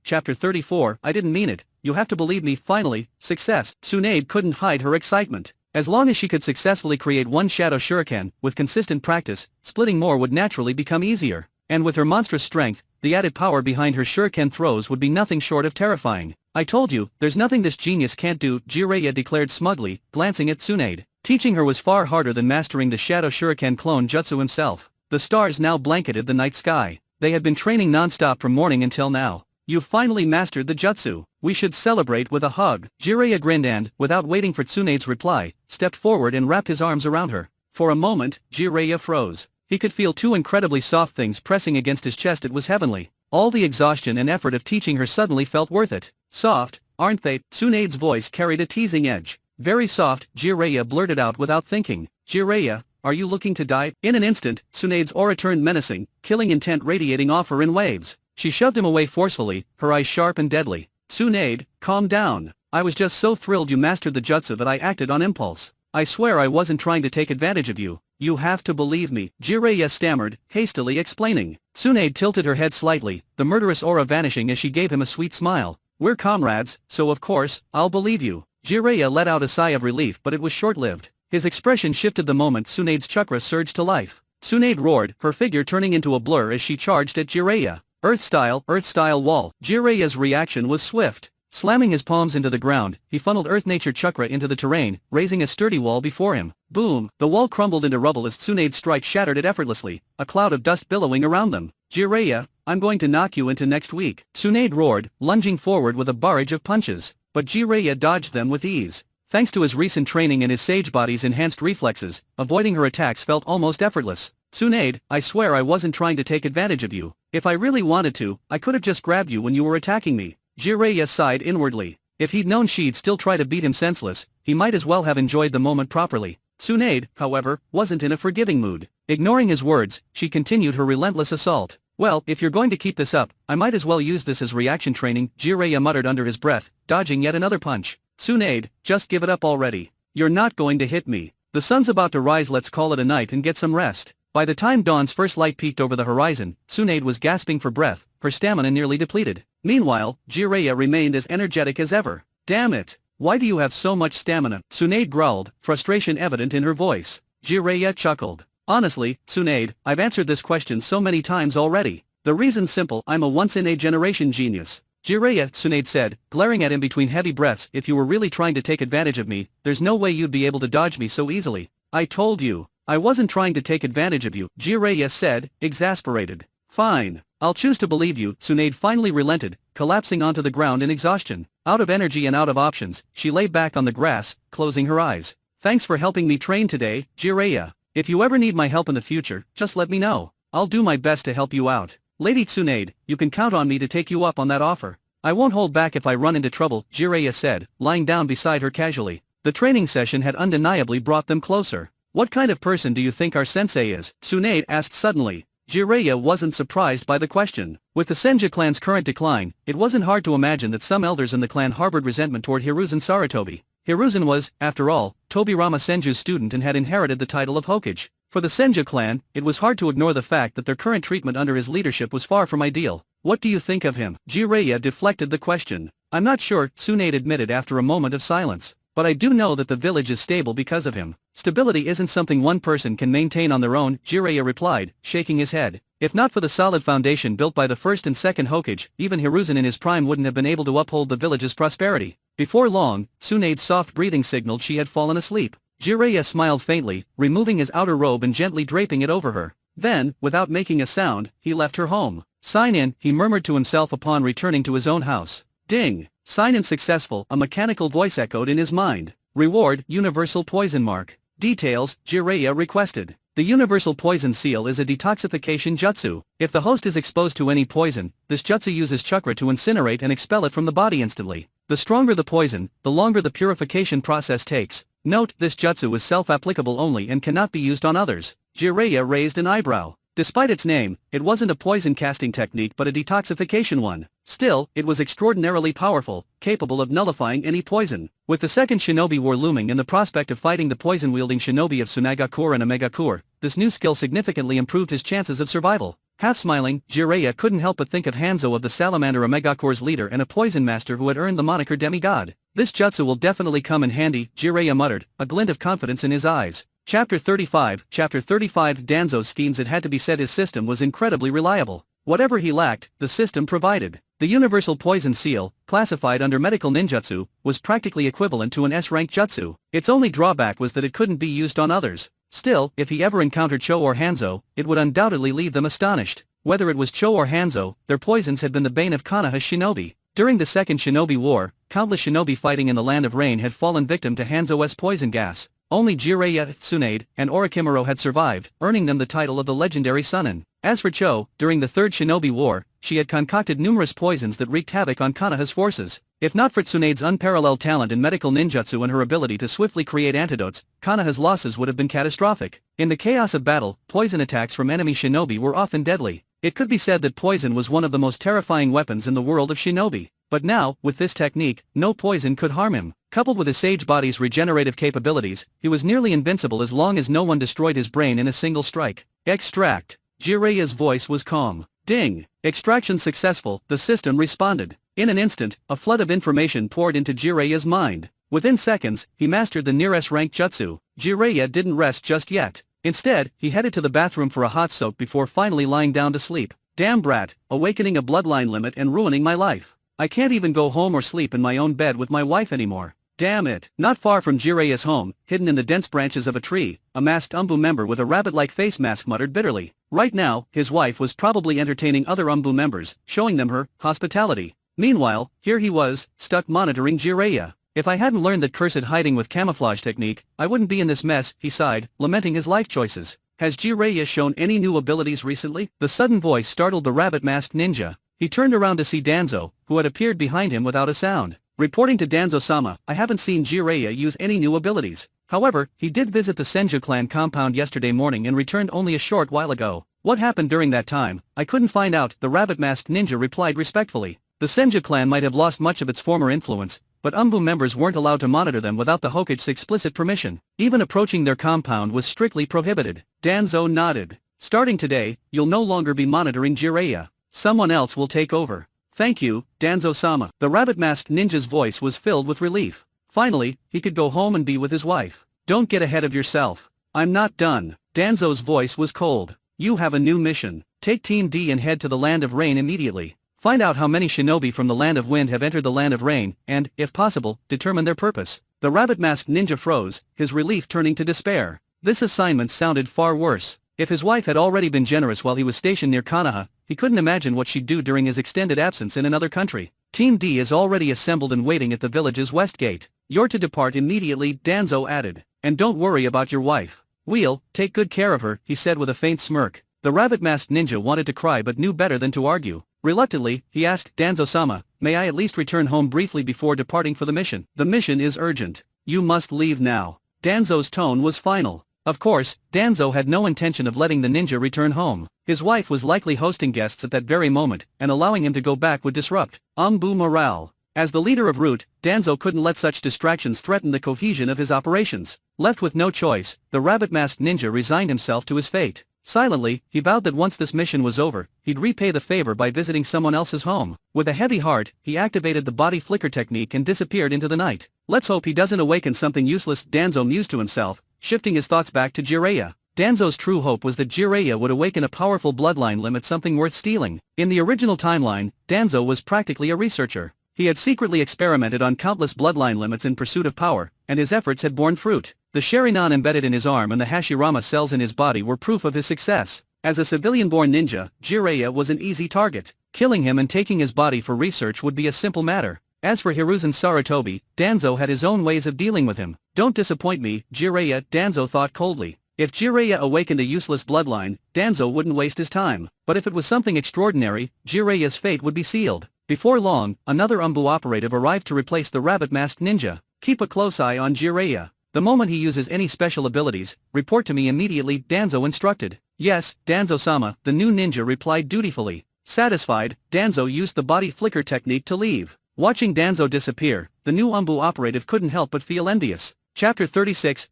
I didn't mean it. You have to believe me. Finally, success. Tsunade couldn't hide her excitement. As long as she could successfully create one shadow shuriken, with consistent practice, splitting more would naturally become easier. And with her monstrous strength, the added power behind her shuriken throws would be nothing short of terrifying. "I told you, there's nothing this genius can't do," Jiraiya declared smugly, glancing at Tsunade. Teaching her was far harder than mastering the shadow shuriken clone jutsu himself. The stars now blanketed the night sky. They had been training non-stop from morning until now. "You've finally mastered the jutsu. We should celebrate with a hug." Jiraiya grinned and, without waiting for Tsunade's reply, stepped forward and wrapped his arms around her. For a moment, Jiraiya froze. He could feel two incredibly soft things pressing against his chest. It was heavenly. All the exhaustion and effort of teaching her suddenly felt worth it. "Soft, aren't they?" Tsunade's voice carried a teasing edge. "Very soft," Jiraiya blurted out without thinking. "Jiraiya, are you looking to die?" In an instant, Tsunade's aura turned menacing, killing intent radiating off her in waves. She shoved him away forcefully, her eyes sharp and deadly. "Tsunade, calm down. I was just so thrilled you mastered the jutsu that I acted on impulse. I swear I wasn't trying to take advantage of you. You have to believe me," Jiraiya stammered, hastily explaining. Tsunade tilted her head slightly, the murderous aura vanishing as she gave him a sweet smile. "We're comrades, so of course, I'll believe you." Jiraiya let out a sigh of relief, but it was short-lived. His expression shifted the moment Tsunade's chakra surged to life. Tsunade roared, her figure turning into a blur as she charged at Jiraiya. Earth-style wall." Jiraiya's reaction was swift. Slamming his palms into the ground, he funneled Earth Nature Chakra into the terrain, raising a sturdy wall before him. Boom! The wall crumbled into rubble as Tsunade's strike shattered it effortlessly, a cloud of dust billowing around them. Jiraiya, I'm going to knock you into next week. Tsunade roared, lunging forward with a barrage of punches. But Jiraiya dodged them with ease. Thanks to his recent training and his sage body's enhanced reflexes, avoiding her attacks felt almost effortless. Tsunade, I swear I wasn't trying to take advantage of you. If I really wanted to, I could have just grabbed you when you were attacking me. Jiraiya sighed inwardly. If he'd known she'd still try to beat him senseless, he might as well have enjoyed the moment properly. Tsunade, however, wasn't in a forgiving mood. Ignoring his words, she continued her relentless assault. Well, if you're going to keep this up, I might as well use this as reaction training, Jiraiya muttered under his breath, dodging yet another punch. Tsunade, just give it up already. You're not going to hit me. The sun's about to rise, let's call it a night and get some rest. By the time dawn's first light peeked over the horizon, Tsunade was gasping for breath, her stamina nearly depleted. Meanwhile, Jiraiya remained as energetic as ever. Damn it! Why do you have so much stamina? Tsunade growled, frustration evident in her voice. Jiraiya chuckled. Honestly, Tsunade, I've answered this question so many times already. The reason's simple, I'm a once-in-a-generation genius. Jiraiya, Tsunade said, glaring at him between heavy breaths, if you were really trying to take advantage of me, there's no way you'd be able to dodge me so easily. I told you. I wasn't trying to take advantage of you, Jiraiya said, exasperated. Fine. I'll choose to believe you, Tsunade finally relented, collapsing onto the ground in exhaustion. Out of energy and out of options, she lay back on the grass, closing her eyes. Thanks for helping me train today, Jiraiya. If you ever need my help in the future, just let me know. I'll do my best to help you out. Lady Tsunade, you can count on me to take you up on that offer. I won't hold back if I run into trouble, Jiraiya said, lying down beside her casually. The training session had undeniably brought them closer. What kind of person do you think our sensei is? Tsunade asked suddenly. Jiraiya wasn't surprised by the question. With the Senju clan's current decline, it wasn't hard to imagine that some elders in the clan harbored resentment toward Hiruzen Sarutobi. Hiruzen was, after all, Tobirama Senju's student and had inherited the title of Hokage. For the Senju clan, it was hard to ignore the fact that their current treatment under his leadership was far from ideal. What do you think of him? Jiraiya deflected the question. I'm not sure, Tsunade admitted after a moment of silence. But I do know that the village is stable because of him. Stability isn't something one person can maintain on their own, Jiraiya replied, shaking his head. If not for the solid foundation built by the first and second Hokage, even Hiruzen in his prime wouldn't have been able to uphold the village's prosperity. Before long, Tsunade's soft breathing signaled she had fallen asleep. Jiraiya smiled faintly, removing his outer robe and gently draping it over her. Then, without making a sound, he left her home. Sign in, he murmured to himself upon returning to his own house. Ding! Sign in successful, a mechanical voice echoed in his mind. Reward, Universal Poison Mark. Details, Jiraiya requested. The Universal Poison Seal is a detoxification jutsu. If the host is exposed to any poison, this jutsu uses chakra to incinerate and expel it from the body instantly. The stronger the poison, the longer the purification process takes. Note, this jutsu is self-applicable only and cannot be used on others. Jiraiya raised an eyebrow. Despite its name, it wasn't a poison casting technique but a detoxification one. Still, it was extraordinarily powerful, capable of nullifying any poison. With the second shinobi war looming and the prospect of fighting the poison-wielding shinobi of Tsunagakure and Omegakure, this new skill significantly improved his chances of survival. Half smiling, Jiraiya couldn't help but think of Hanzo of the Salamander Omegakure's leader and a poison master who had earned the moniker demigod. This jutsu will definitely come in handy, Jiraiya muttered, a glint of confidence in his eyes. Chapter 35 Danzo's schemes. It had to be said his system was incredibly reliable. Whatever he lacked, the system provided. The Universal Poison Seal, classified under medical ninjutsu, was practically equivalent to an S-rank jutsu. Its only drawback was that it couldn't be used on others. Still, if he ever encountered Cho or Hanzo, it would undoubtedly leave them astonished. Whether it was Cho or Hanzo, their poisons had been the bane of Konoha's shinobi. During the Second Shinobi War, countless shinobi fighting in the Land of Rain had fallen victim to Hanzo's poison gas. Only Jiraiya Tsunade and Orochimaru had survived, earning them the title of the legendary Sunin. As for Cho, during the Third Shinobi War, she had concocted numerous poisons that wreaked havoc on Konoha's forces. If not for Tsunade's unparalleled talent in medical ninjutsu and her ability to swiftly create antidotes, Konoha's losses would have been catastrophic. In the chaos of battle, poison attacks from enemy shinobi were often deadly. It could be said that poison was one of the most terrifying weapons in the world of shinobi. But now, with this technique, no poison could harm him. Coupled with his sage body's regenerative capabilities, he was nearly invincible as long as no one destroyed his brain in a single strike. Extract. Jiraiya's voice was calm. Ding! Extraction successful, the system responded. In an instant, a flood of information poured into Jiraiya's mind. Within seconds, he mastered the nearest rank jutsu. Jiraiya didn't rest just yet. Instead, he headed to the bathroom for a hot soak before finally lying down to sleep. Damn brat, awakening a bloodline limit and ruining my life. I can't even go home or sleep in my own bed with my wife anymore. Damn it. Not far from Jiraiya's home, hidden in the dense branches of a tree, a masked Umbu member with a rabbit-like face mask muttered bitterly. Right now, his wife was probably entertaining other Umbu members, showing them her hospitality. Meanwhile, here he was, stuck monitoring Jiraiya. If I hadn't learned that cursed hiding with camouflage technique, I wouldn't be in this mess, he sighed, lamenting his life choices. Has Jiraiya shown any new abilities recently? The sudden voice startled the rabbit-masked ninja. He turned around to see Danzo, who had appeared behind him without a sound. Reporting to Danzo-sama, I haven't seen Jiraiya use any new abilities. However, he did visit the Senju clan compound yesterday morning and returned only a short while ago. What happened during that time? I couldn't find out, the rabbit-masked ninja replied respectfully. The Senju clan might have lost much of its former influence, but Umbu members weren't allowed to monitor them without the Hokage's explicit permission. Even approaching their compound was strictly prohibited. Danzo nodded. Starting today, you'll no longer be monitoring Jiraiya. Someone else will take over. Thank you, Danzo-sama. The rabbit-masked ninja's voice was filled with relief. Finally, he could go home and be with his wife. Don't get ahead of yourself. I'm not done. Danzo's voice was cold. You have a new mission. Take Team D and head to the Land of Rain immediately. Find out how many shinobi from the Land of Wind have entered the Land of Rain, and, if possible, determine their purpose. The rabbit-masked ninja froze, his relief turning to despair. This assignment sounded far worse. If his wife had already been generous while he was stationed near Konoha, he couldn't imagine what she'd do during his extended absence in another country. Team D is already assembled and waiting at the village's west gate. You're to depart immediately, Danzo added. And don't worry about your wife. We'll take good care of her, he said with a faint smirk. The rabbit-masked ninja wanted to cry but knew better than to argue. Reluctantly, he asked Danzo-sama, may I at least return home briefly before departing for the mission? The mission is urgent. You must leave now. Danzo's tone was final. Of course, Danzo had no intention of letting the ninja return home. His wife was likely hosting guests at that very moment, and allowing him to go back would disrupt Umbu morale. As the leader of Root, Danzo couldn't let such distractions threaten the cohesion of his operations. Left with no choice, the rabbit-masked ninja resigned himself to his fate. Silently, he vowed that once this mission was over, he'd repay the favor by visiting someone else's home. With a heavy heart, he activated the body flicker technique and disappeared into the night. Let's hope he doesn't awaken something useless, Danzo mused to himself, shifting his thoughts back to Jiraiya. Danzo's true hope was that Jiraiya would awaken a powerful bloodline limit, something worth stealing. In the original timeline, Danzo was practically a researcher. He had secretly experimented on countless bloodline limits in pursuit of power, and his efforts had borne fruit. The Sharingan embedded in his arm and the Hashirama cells in his body were proof of his success. As a civilian-born ninja, Jiraiya was an easy target. Killing him and taking his body for research would be a simple matter. As for Hiruzen Sarutobi, Danzo had his own ways of dealing with him. Don't disappoint me, Jiraiya, Danzo thought coldly. If Jiraiya awakened a useless bloodline, Danzo wouldn't waste his time. But if it was something extraordinary, Jiraiya's fate would be sealed. Before long, another Umbu operative arrived to replace the rabbit-masked ninja. Keep a close eye on Jiraiya. The moment he uses any special abilities, report to me immediately, Danzo instructed. Yes, Danzo-sama, the new ninja replied dutifully. Satisfied, Danzo used the body flicker technique to leave. Watching Danzo disappear, the new Umbu operative couldn't help but feel envious. Chapter 36,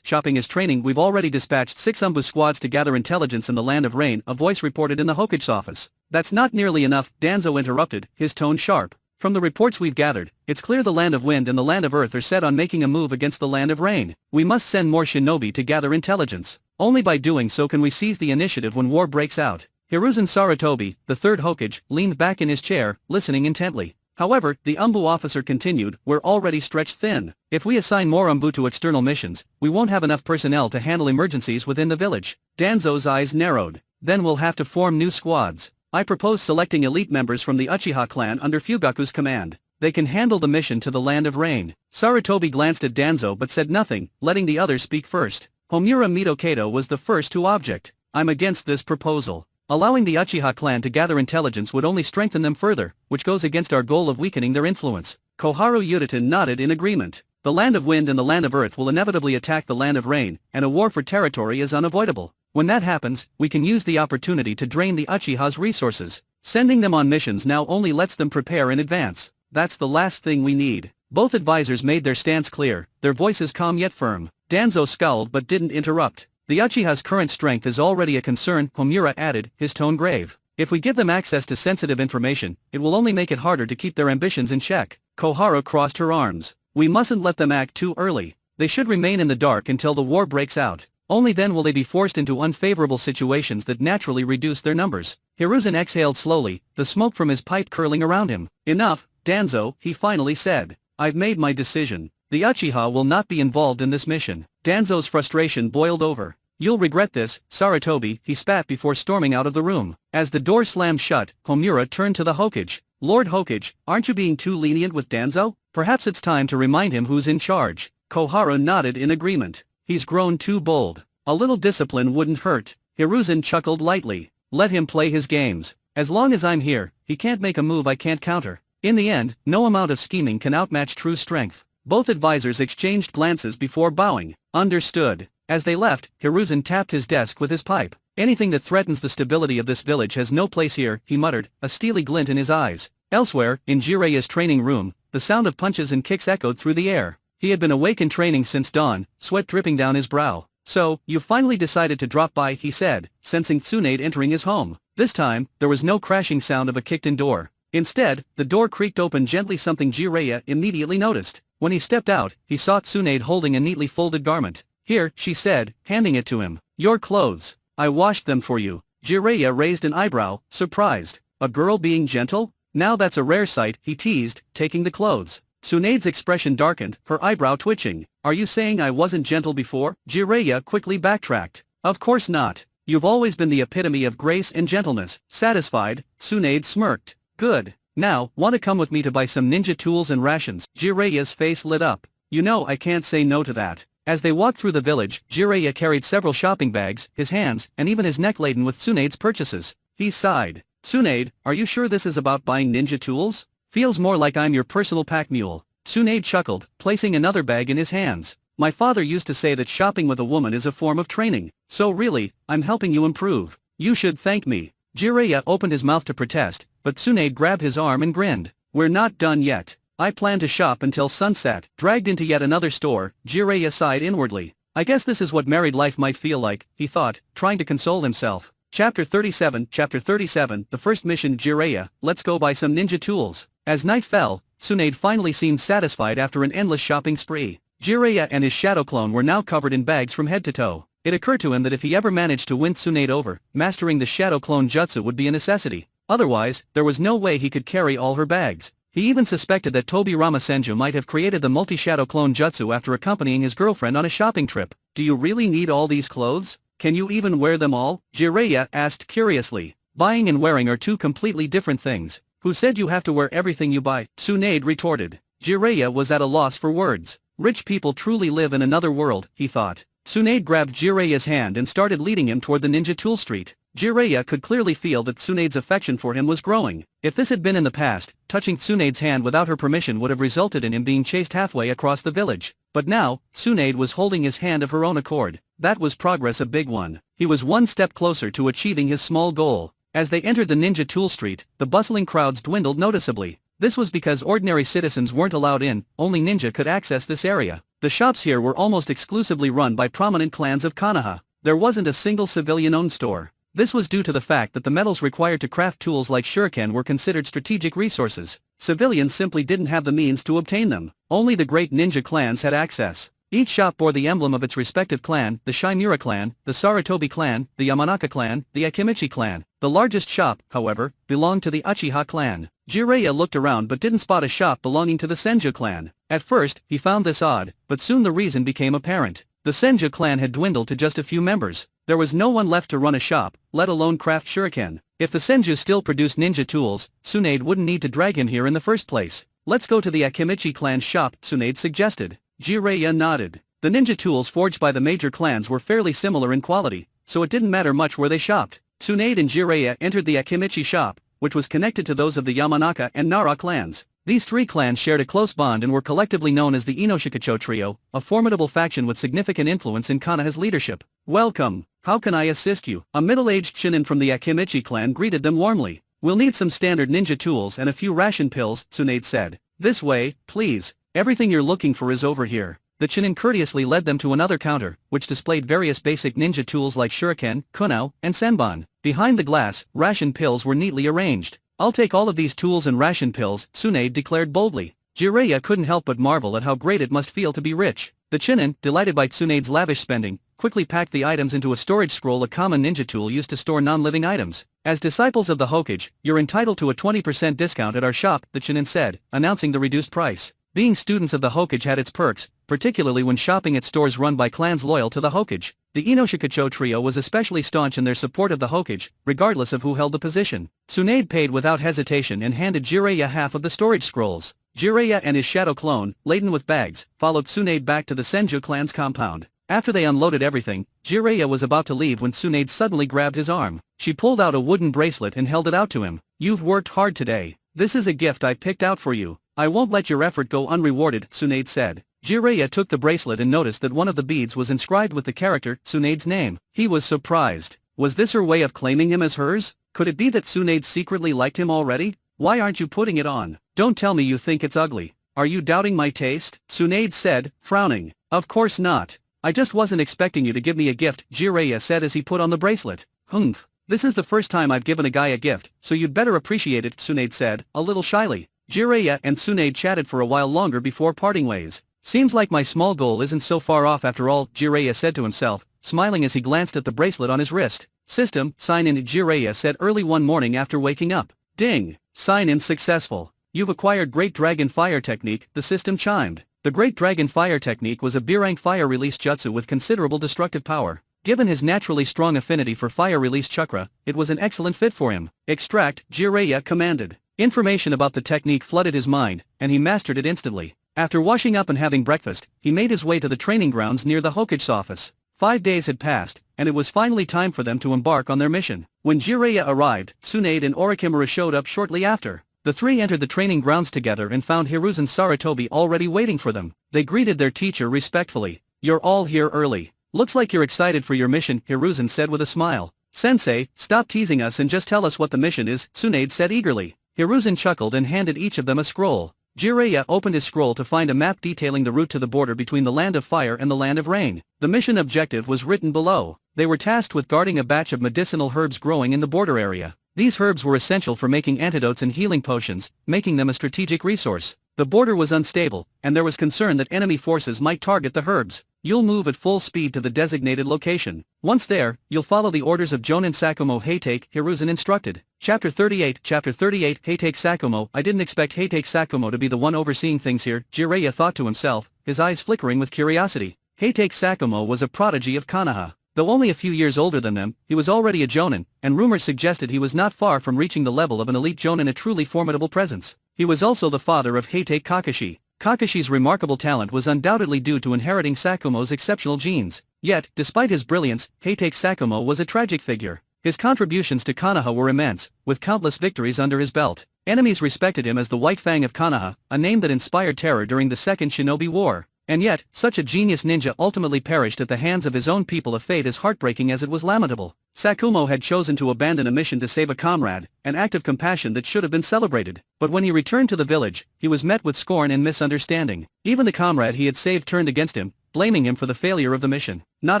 Shopping is training. We've already dispatched 6 Umbu squads to gather intelligence in the Land of Rain, a voice reported in the Hokage's office. That's not nearly enough, Danzo interrupted, his tone sharp. From the reports we've gathered, it's clear the Land of Wind and the Land of Earth are set on making a move against the Land of Rain. We must send more shinobi to gather intelligence. Only by doing so can we seize the initiative when war breaks out. Hiruzen Sarutobi, the third Hokage, leaned back in his chair, listening intently. However, the Umbu officer continued, we're already stretched thin. If we assign more Umbu to external missions, we won't have enough personnel to handle emergencies within the village. Danzo's eyes narrowed. Then we'll have to form new squads. I propose selecting elite members from the Uchiha clan under Fugaku's command. They can handle the mission to the Land of Rain. Sarutobi glanced at Danzo but said nothing, letting the others speak first. Homura Mito was the first to object. I'm against this proposal. Allowing the Uchiha clan to gather intelligence would only strengthen them further, which goes against our goal of weakening their influence. Koharu Yuriten nodded in agreement. The Land of Wind and the Land of Earth will inevitably attack the Land of Rain, and a war for territory is unavoidable. When that happens, we can use the opportunity to drain the Uchiha's resources. Sending them on missions now only lets them prepare in advance. That's the last thing we need. Both advisors made their stance clear, their voices calm yet firm. Danzo scowled but didn't interrupt. The Uchiha's current strength is already a concern, Homura added, his tone grave. If we give them access to sensitive information, it will only make it harder to keep their ambitions in check. Koharu crossed her arms. We mustn't let them act too early. They should remain in the dark until the war breaks out. Only then will they be forced into unfavorable situations that naturally reduce their numbers. Hiruzen exhaled slowly, the smoke from his pipe curling around him. Enough, Danzo, he finally said. I've made my decision. The Uchiha will not be involved in this mission. Danzo's frustration boiled over. You'll regret this, Sarutobi, he spat before storming out of the room. As the door slammed shut, Homura turned to the Hokage. Lord Hokage, aren't you being too lenient with Danzo? Perhaps it's time to remind him who's in charge. Kohara nodded in agreement. He's grown too bold. A little discipline wouldn't hurt. Hiruzen chuckled lightly. Let him play his games. As long as I'm here, he can't make a move I can't counter. In the end, no amount of scheming can outmatch true strength. Both advisors exchanged glances before bowing. Understood. As they left, Hiruzen tapped his desk with his pipe. Anything that threatens the stability of this village has no place here, he muttered, a steely glint in his eyes. Elsewhere, in Jiraiya's training room, the sound of punches and kicks echoed through the air. He had been awake in training since dawn, sweat dripping down his brow. So, you finally decided to drop by, he said, sensing Tsunade entering his home. This time, there was no crashing sound of a kicked-in door. Instead, the door creaked open gently, something Jiraiya immediately noticed. When he stepped out, he saw Tsunade holding a neatly folded garment. Here, she said, handing it to him. Your clothes. I washed them for you. Jiraiya raised an eyebrow, surprised. A girl being gentle? Now that's a rare sight, he teased, taking the clothes. Tsunade's expression darkened, her eyebrow twitching. Are you saying I wasn't gentle before? Jiraiya quickly backtracked. Of course not. You've always been the epitome of grace and gentleness. Satisfied, Tsunade smirked. Good. Now, want to come with me to buy some ninja tools and rations? Jiraiya's face lit up. You know I can't say no to that. As they walked through the village, Jiraiya carried several shopping bags, his hands, and even his neck laden with Tsunade's purchases. He sighed. Tsunade, are you sure this is about buying ninja tools? Feels more like I'm your personal pack mule. Tsunade chuckled, placing another bag in his hands. My father used to say that shopping with a woman is a form of training. So really, I'm helping you improve. You should thank me. Jiraiya opened his mouth to protest, but Tsunade grabbed his arm and grinned. We're not done yet. I plan to shop until sunset. Dragged into yet another store, Jiraiya sighed inwardly. I guess this is what married life might feel like, he thought, trying to console himself. Chapter 37, the first mission. Jiraiya, let's go buy some ninja tools. As night fell, Tsunade finally seemed satisfied after an endless shopping spree. Jiraiya and his shadow clone were now covered in bags from head to toe. It occurred to him that if he ever managed to win Tsunade over, mastering the shadow clone jutsu would be a necessity. Otherwise, there was no way he could carry all her bags. He even suspected that Tobirama Senju might have created the multi-shadow clone jutsu after accompanying his girlfriend on a shopping trip. Do you really need all these clothes? Can you even wear them all? Jiraiya asked curiously. Buying and wearing are two completely different things. Who said you have to wear everything you buy? Tsunade retorted. Jiraiya was at a loss for words. Rich people truly live in another world, he thought. Tsunade grabbed Jiraiya's hand and started leading him toward the ninja tool street. Jiraiya could clearly feel that Tsunade's affection for him was growing. If this had been in the past, touching Tsunade's hand without her permission would have resulted in him being chased halfway across the village. But now, Tsunade was holding his hand of her own accord. That was progress, a big one. He was one step closer to achieving his small goal. As they entered the ninja tool street, the bustling crowds dwindled noticeably. This was because ordinary citizens weren't allowed in, only ninja could access this area. The shops here were almost exclusively run by prominent clans of Konoha. There wasn't a single civilian-owned store. This was due to the fact that the metals required to craft tools like shuriken were considered strategic resources. Civilians simply didn't have the means to obtain them. Only the great ninja clans had access. Each shop bore the emblem of its respective clan: the Shimura clan, the Sarutobi clan, the Yamanaka clan, the Akimichi clan. The largest shop, however, belonged to the Uchiha clan. Jiraiya looked around but didn't spot a shop belonging to the Senju clan. At first, he found this odd, but soon the reason became apparent. The Senju clan had dwindled to just a few members. There was no one left to run a shop, let alone craft shuriken. If the Senju still produced ninja tools, Tsunade wouldn't need to drag him here in the first place. Let's go to the Akimichi clan's shop, Tsunade suggested. Jiraiya nodded. The ninja tools forged by the major clans were fairly similar in quality, so it didn't matter much where they shopped. Tsunade and Jiraiya entered the Akimichi shop, which was connected to those of the Yamanaka and Nara clans. These three clans shared a close bond and were collectively known as the Inoshikacho Trio, a formidable faction with significant influence in Konoha's leadership. Welcome. How can I assist you? A middle-aged shinin from the Akimichi clan greeted them warmly. We'll need some standard ninja tools and a few ration pills, Tsunade said. This way, please. Everything you're looking for is over here. The shinin courteously led them to another counter, which displayed various basic ninja tools like shuriken, kunao, and senbon. Behind the glass, ration pills were neatly arranged. I'll take all of these tools and ration pills, Tsunade declared boldly. Jiraiya couldn't help but marvel at how great it must feel to be rich. The shinin, delighted by Tsunade's lavish spending, quickly packed the items into a storage scroll, a common ninja tool used to store non-living items. As disciples of the Hokage, you're entitled to a 20% discount at our shop, the Chunin said, announcing the reduced price. Being students of the Hokage had its perks, particularly when shopping at stores run by clans loyal to the Hokage. The Inoshikacho trio was especially staunch in their support of the Hokage, regardless of who held the position. Tsunade paid without hesitation and handed Jiraiya half of the storage scrolls. Jiraiya and his shadow clone, laden with bags, followed Tsunade back to the Senju clan's compound. After they unloaded everything, Jiraiya was about to leave when Tsunade suddenly grabbed his arm. She pulled out a wooden bracelet and held it out to him. "You've worked hard today. This is a gift I picked out for you. I won't let your effort go unrewarded," Tsunade said. Jiraiya took the bracelet and noticed that one of the beads was inscribed with the character Tsunade's name. He was surprised. Was this her way of claiming him as hers? Could it be that Tsunade secretly liked him already? "Why aren't you putting it on? Don't tell me you think it's ugly. Are you doubting my taste?" Tsunade said, frowning. "Of course not. I just wasn't expecting you to give me a gift," Jiraiya said as he put on the bracelet. "Humph. This is the first time I've given a guy a gift, so you'd better appreciate it," Tsunade said, a little shyly. Jiraiya and Tsunade chatted for a while longer before parting ways. "Seems like my small goal isn't so far off after all," Jiraiya said to himself, smiling as he glanced at the bracelet on his wrist. "System, sign in," Jiraiya said early one morning after waking up. Ding! Sign-in successful. "You've acquired Great Dragon Fire Technique," the system chimed. The Great Dragon Fire Technique was a B-rank fire release jutsu with considerable destructive power. Given his naturally strong affinity for fire release chakra, it was an excellent fit for him. "Extract," Jiraiya commanded. Information about the technique flooded his mind, and he mastered it instantly. After washing up and having breakfast, he made his way to the training grounds near the Hokage's office. 5 days had passed, and it was finally time for them to embark on their mission. When Jiraiya arrived, Tsunade and Orochimaru showed up shortly after. The three entered the training grounds together and found Hiruzen Sarutobi already waiting for them. They greeted their teacher respectfully. "You're all here early. Looks like you're excited for your mission," Hiruzen said with a smile. "Sensei, stop teasing us and just tell us what the mission is," Tsunade said eagerly. Hiruzen chuckled and handed each of them a scroll. Jiraiya opened his scroll to find a map detailing the route to the border between the Land of Fire and the Land of Rain. The mission objective was written below. They were tasked with guarding a batch of medicinal herbs growing in the border area. These herbs were essential for making antidotes and healing potions, making them a strategic resource. The border was unstable, and there was concern that enemy forces might target the herbs. "You'll move at full speed to the designated location. Once there, you'll follow the orders of Jonin Sakumo Heitake," Hiruzen instructed. Chapter 38 Heitake Sakumo. I didn't expect Heitake Sakumo to be the one overseeing things here, Jiraiya thought to himself, his eyes flickering with curiosity. Heitake Sakumo was a prodigy of Konoha. Though only a few years older than them, he was already a Jonin, and rumors suggested he was not far from reaching the level of an elite Jonin, a truly formidable presence. He was also the father of Heitake Kakashi. Kakashi's remarkable talent was undoubtedly due to inheriting Sakumo's exceptional genes. Yet, despite his brilliance, Heitake Sakumo was a tragic figure. His contributions to Konoha were immense, with countless victories under his belt. Enemies respected him as the White Fang of Konoha, a name that inspired terror during the Second Shinobi War. And yet, such a genius ninja ultimately perished at the hands of his own people, a fate as heartbreaking as it was lamentable. Sakumo had chosen to abandon a mission to save a comrade, an act of compassion that should have been celebrated. But when he returned to the village, he was met with scorn and misunderstanding. Even the comrade he had saved turned against him, blaming him for the failure of the mission. Not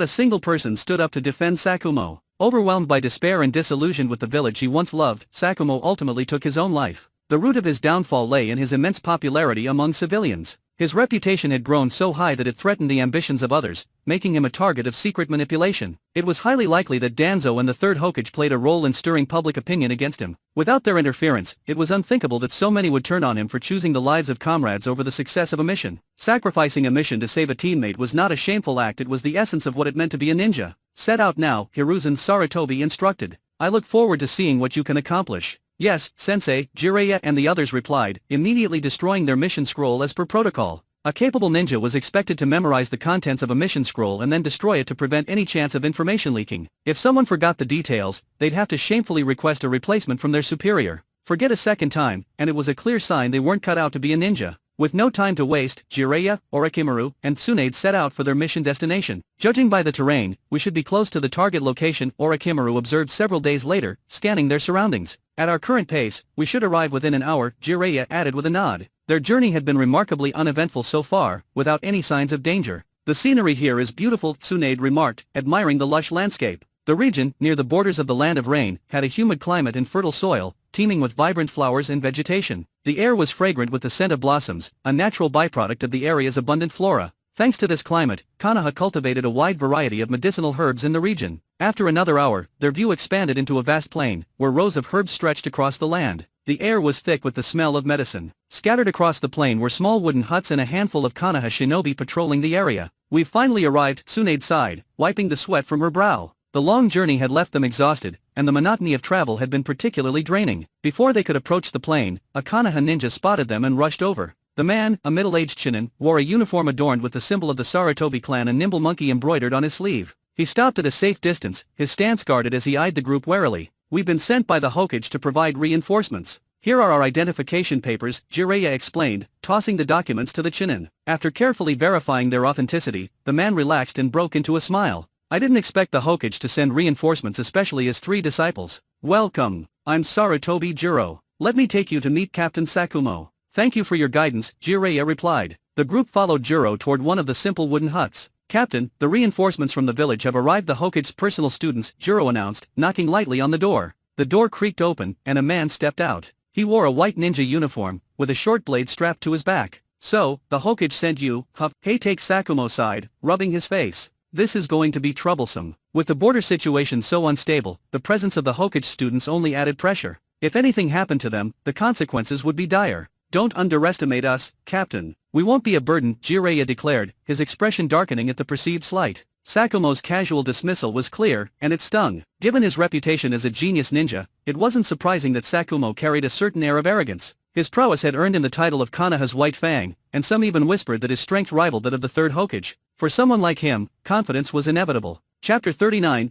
a single person stood up to defend Sakumo. Overwhelmed by despair and disillusioned with the village he once loved, Sakumo ultimately took his own life. The root of his downfall lay in his immense popularity among civilians. His reputation had grown so high that it threatened the ambitions of others, making him a target of secret manipulation. It was highly likely that Danzo and the Third Hokage played a role in stirring public opinion against him. Without their interference, it was unthinkable that so many would turn on him for choosing the lives of comrades over the success of a mission. Sacrificing a mission to save a teammate was not a shameful act, it was the essence of what it meant to be a ninja. "Set out now," Hiruzen Sarutobi instructed. "I look forward to seeing what you can accomplish." "Yes, Sensei," Jiraiya and the others replied, immediately destroying their mission scroll as per protocol. A capable ninja was expected to memorize the contents of a mission scroll and then destroy it to prevent any chance of information leaking. If someone forgot the details, they'd have to shamefully request a replacement from their superior. Forget a second time, and it was a clear sign they weren't cut out to be a ninja. With no time to waste, Jiraiya, Orochimaru, and Tsunade set out for their mission destination. "Judging by the terrain, we should be close to the target location," Orochimaru observed several days later, scanning their surroundings. "At our current pace, we should arrive within an hour," Jiraiya added with a nod. Their journey had been remarkably uneventful so far, without any signs of danger. "The scenery here is beautiful," Tsunade remarked, admiring the lush landscape. The region, near the borders of the Land of Rain, had a humid climate and fertile soil, teeming with vibrant flowers and vegetation. The air was fragrant with the scent of blossoms, a natural byproduct of the area's abundant flora. Thanks to this climate, Konoha cultivated a wide variety of medicinal herbs in the region. After another hour, their view expanded into a vast plain, where rows of herbs stretched across the land. The air was thick with the smell of medicine. Scattered across the plain were small wooden huts and a handful of Konoha shinobi patrolling the area. "We've finally arrived," Tsunade sighed, wiping the sweat from her brow. The long journey had left them exhausted, and the monotony of travel had been particularly draining. Before they could approach the plain, a Konoha ninja spotted them and rushed over. The man, a middle-aged shinin, wore a uniform adorned with the symbol of the Sarutobi clan and nimble monkey embroidered on his sleeve. He stopped at a safe distance, his stance guarded as he eyed the group warily. "We've been sent by the Hokage to provide reinforcements. Here are our identification papers," Jiraiya explained, tossing the documents to the Chunin. After carefully verifying their authenticity, the man relaxed and broke into a smile. "I didn't expect the Hokage to send reinforcements, especially as 3 disciples. Welcome. I'm Sarutobi Jiro. Let me take you to meet Captain Sakumo." "Thank you for your guidance," Jiraiya replied. The group followed Jiro toward one of the simple wooden huts. "Captain, the reinforcements from the village have arrived, the Hokage's personal students," Jiro announced, knocking lightly on the door. The door creaked open, and a man stepped out. He wore a white ninja uniform, with a short blade strapped to his back. "So, the Hokage sent you, huh?" Heitake Sakumo sighed, rubbing his face. "This is going to be troublesome." With the border situation so unstable, the presence of the Hokage students only added pressure. If anything happened to them, the consequences would be dire. "Don't underestimate us, Captain. We won't be a burden," Jiraiya declared, his expression darkening at the perceived slight. Sakumo's casual dismissal was clear, and it stung. Given his reputation as a genius ninja, it wasn't surprising that Sakumo carried a certain air of arrogance. His prowess had earned him the title of Konoha's White Fang, and some even whispered that his strength rivaled that of the third Hokage. For someone like him, confidence was inevitable. Chapter 39,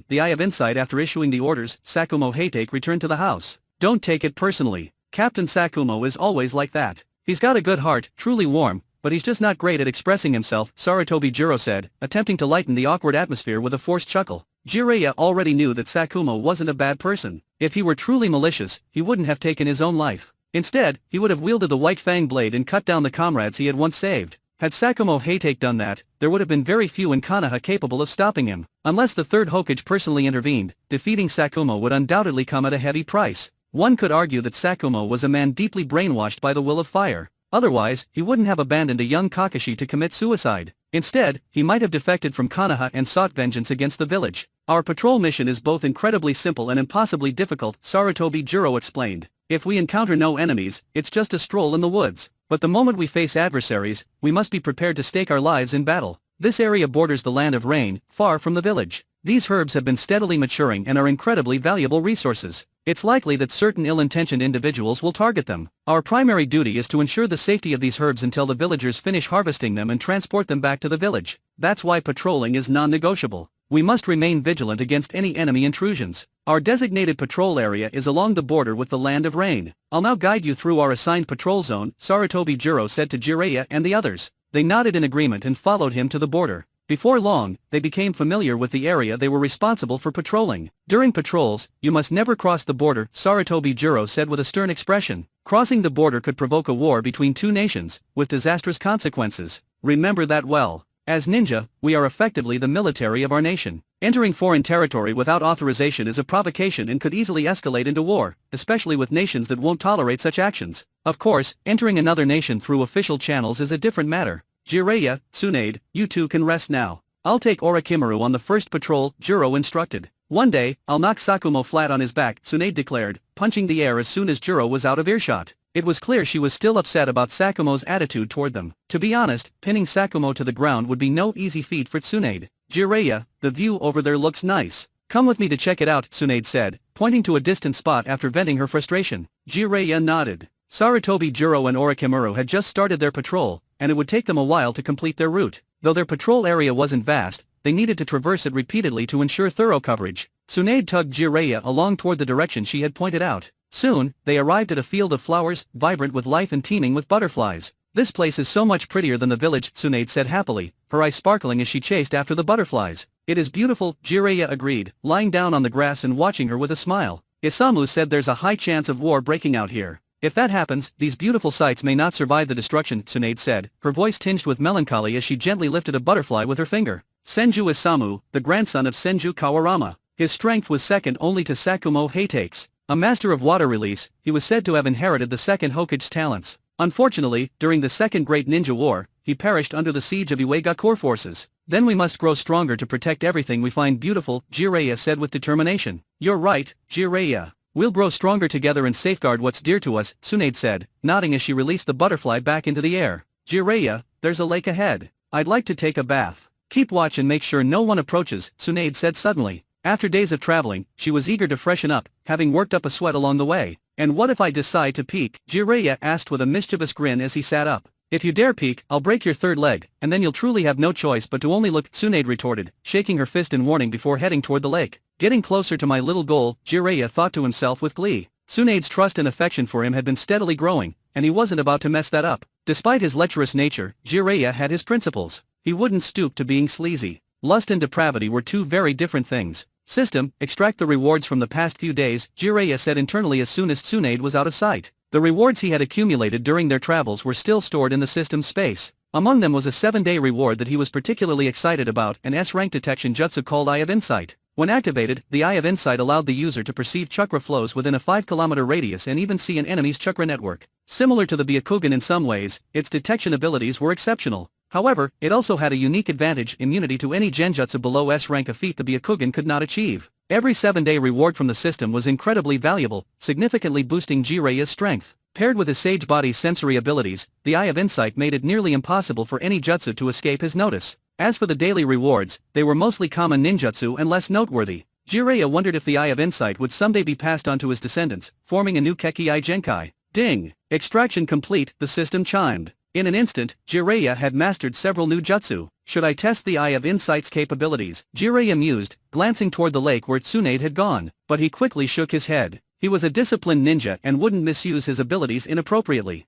The Eye of Insight. After issuing the orders, Sakumo Heitake returned to the house. "Don't take it personally. Captain Sakumo is always like that. He's got a good heart, truly warm, but he's just not great at expressing himself," Sarutobi Jiro said, attempting to lighten the awkward atmosphere with a forced chuckle. Jiraiya already knew that Sakumo wasn't a bad person. If he were truly malicious, he wouldn't have taken his own life. Instead, he would have wielded the White Fang blade and cut down the comrades he had once saved. Had Sakumo Heitake done that, there would have been very few in Konoha capable of stopping him. Unless the third Hokage personally intervened, defeating Sakumo would undoubtedly come at a heavy price. One could argue that Sakumo was a man deeply brainwashed by the will of fire. Otherwise, he wouldn't have abandoned a young Kakashi to commit suicide. Instead, he might have defected from Konoha and sought vengeance against the village. "Our patrol mission is both incredibly simple and impossibly difficult," Sarutobi Jiro explained. "If we encounter no enemies, it's just a stroll in the woods. But the moment we face adversaries, we must be prepared to stake our lives in battle. This area borders the land of rain, far from the village. These herbs have been steadily maturing and are incredibly valuable resources. It's likely that certain ill-intentioned individuals will target them. Our primary duty is to ensure the safety of these herbs until the villagers finish harvesting them and transport them back to the village. That's why patrolling is non-negotiable. We must remain vigilant against any enemy intrusions. Our designated patrol area is along the border with the land of rain. I'll now guide you through our assigned patrol zone," Sarutobi Jiro said to Jiraiya and the others. They nodded in agreement and followed him to the border. Before long, they became familiar with the area they were responsible for patrolling. "During patrols, you must never cross the border," Sarutobi Jiro said with a stern expression. "Crossing the border could provoke a war between two nations, with disastrous consequences. Remember that well. As ninja, we are effectively the military of our nation. Entering foreign territory without authorization is a provocation and could easily escalate into war, especially with nations that won't tolerate such actions. Of course, entering another nation through official channels is a different matter. Jiraiya, Tsunade, you two can rest now. I'll take Orochimaru on the first patrol," Jiro instructed. "One day, I'll knock Sakumo flat on his back," Tsunade declared, punching the air as soon as Jiro was out of earshot. It was clear she was still upset about Sakumo's attitude toward them. To be honest, pinning Sakumo to the ground would be no easy feat for Tsunade. "Jiraiya, the view over there looks nice. Come with me to check it out," Tsunade said, pointing to a distant spot after venting her frustration. Jiraiya nodded. Sarutobi Jiro and Orochimaru had just started their patrol, and it would take them a while to complete their route. Though their patrol area wasn't vast, they needed to traverse it repeatedly to ensure thorough coverage. Tsunade tugged Jiraiya along toward the direction she had pointed out. Soon, they arrived at a field of flowers, vibrant with life and teeming with butterflies. "This place is so much prettier than the village," Tsunade said happily, her eyes sparkling as she chased after the butterflies. "It is beautiful," Jiraiya agreed, lying down on the grass and watching her with a smile. "Isamu said there's a high chance of war breaking out here. If that happens, these beautiful sights may not survive the destruction," Tsunade said, her voice tinged with melancholy as she gently lifted a butterfly with her finger. Senju Isamu, the grandson of Senju Kawarama. His strength was second only to Sakumo Heitake's. A master of water release, he was said to have inherited the second Hokage's talents. Unfortunately, during the Second Great Ninja War, he perished under the siege of Iwagakure forces. Then we must grow stronger to protect everything we find beautiful, Jiraiya said with determination. You're right, Jiraiya. We'll grow stronger together and safeguard what's dear to us, Tsunade said, nodding as she released the butterfly back into the air. Jiraiya, there's a lake ahead. I'd like to take a bath. Keep watch and make sure no one approaches, Tsunade said suddenly. After days of traveling, she was eager to freshen up, having worked up a sweat along the way. And what if I decide to peek? Jiraiya asked with a mischievous grin as he sat up. If you dare peek, I'll break your third leg, and then you'll truly have no choice but to only look, Tsunade retorted, shaking her fist in warning before heading toward the lake. Getting closer to my little goal, Jiraiya thought to himself with glee. Tsunade's trust and affection for him had been steadily growing, and he wasn't about to mess that up. Despite his lecherous nature, Jiraiya had his principles. He wouldn't stoop to being sleazy. Lust and depravity were two very different things. System, extract the rewards from the past few days, Jiraiya said internally as soon as Tsunade was out of sight. The rewards he had accumulated during their travels were still stored in the system's space. Among them was a 7-day reward that he was particularly excited about, an S-rank detection jutsu called Eye of Insight. When activated, the Eye of Insight allowed the user to perceive chakra flows within a 5-kilometer radius and even see an enemy's chakra network. Similar to the Byakugan in some ways, its detection abilities were exceptional. However, it also had a unique advantage, immunity to any genjutsu below S-rank, a feat the Byakugan could not achieve. Every 7-day reward from the system was incredibly valuable, significantly boosting Jiraiya's strength. Paired with his sage body's sensory abilities, the Eye of Insight made it nearly impossible for any jutsu to escape his notice. As for the daily rewards, they were mostly common ninjutsu and less noteworthy. Jiraiya wondered if the Eye of Insight would someday be passed on to his descendants, forming a new Kekki-Eye Genkai. Ding! Extraction complete, the system chimed. In an instant, Jiraiya had mastered several new jutsu. Should I test the Eye of Insight's capabilities? Jiraiya mused, glancing toward the lake where Tsunade had gone, but he quickly shook his head. He was a disciplined ninja and wouldn't misuse his abilities inappropriately.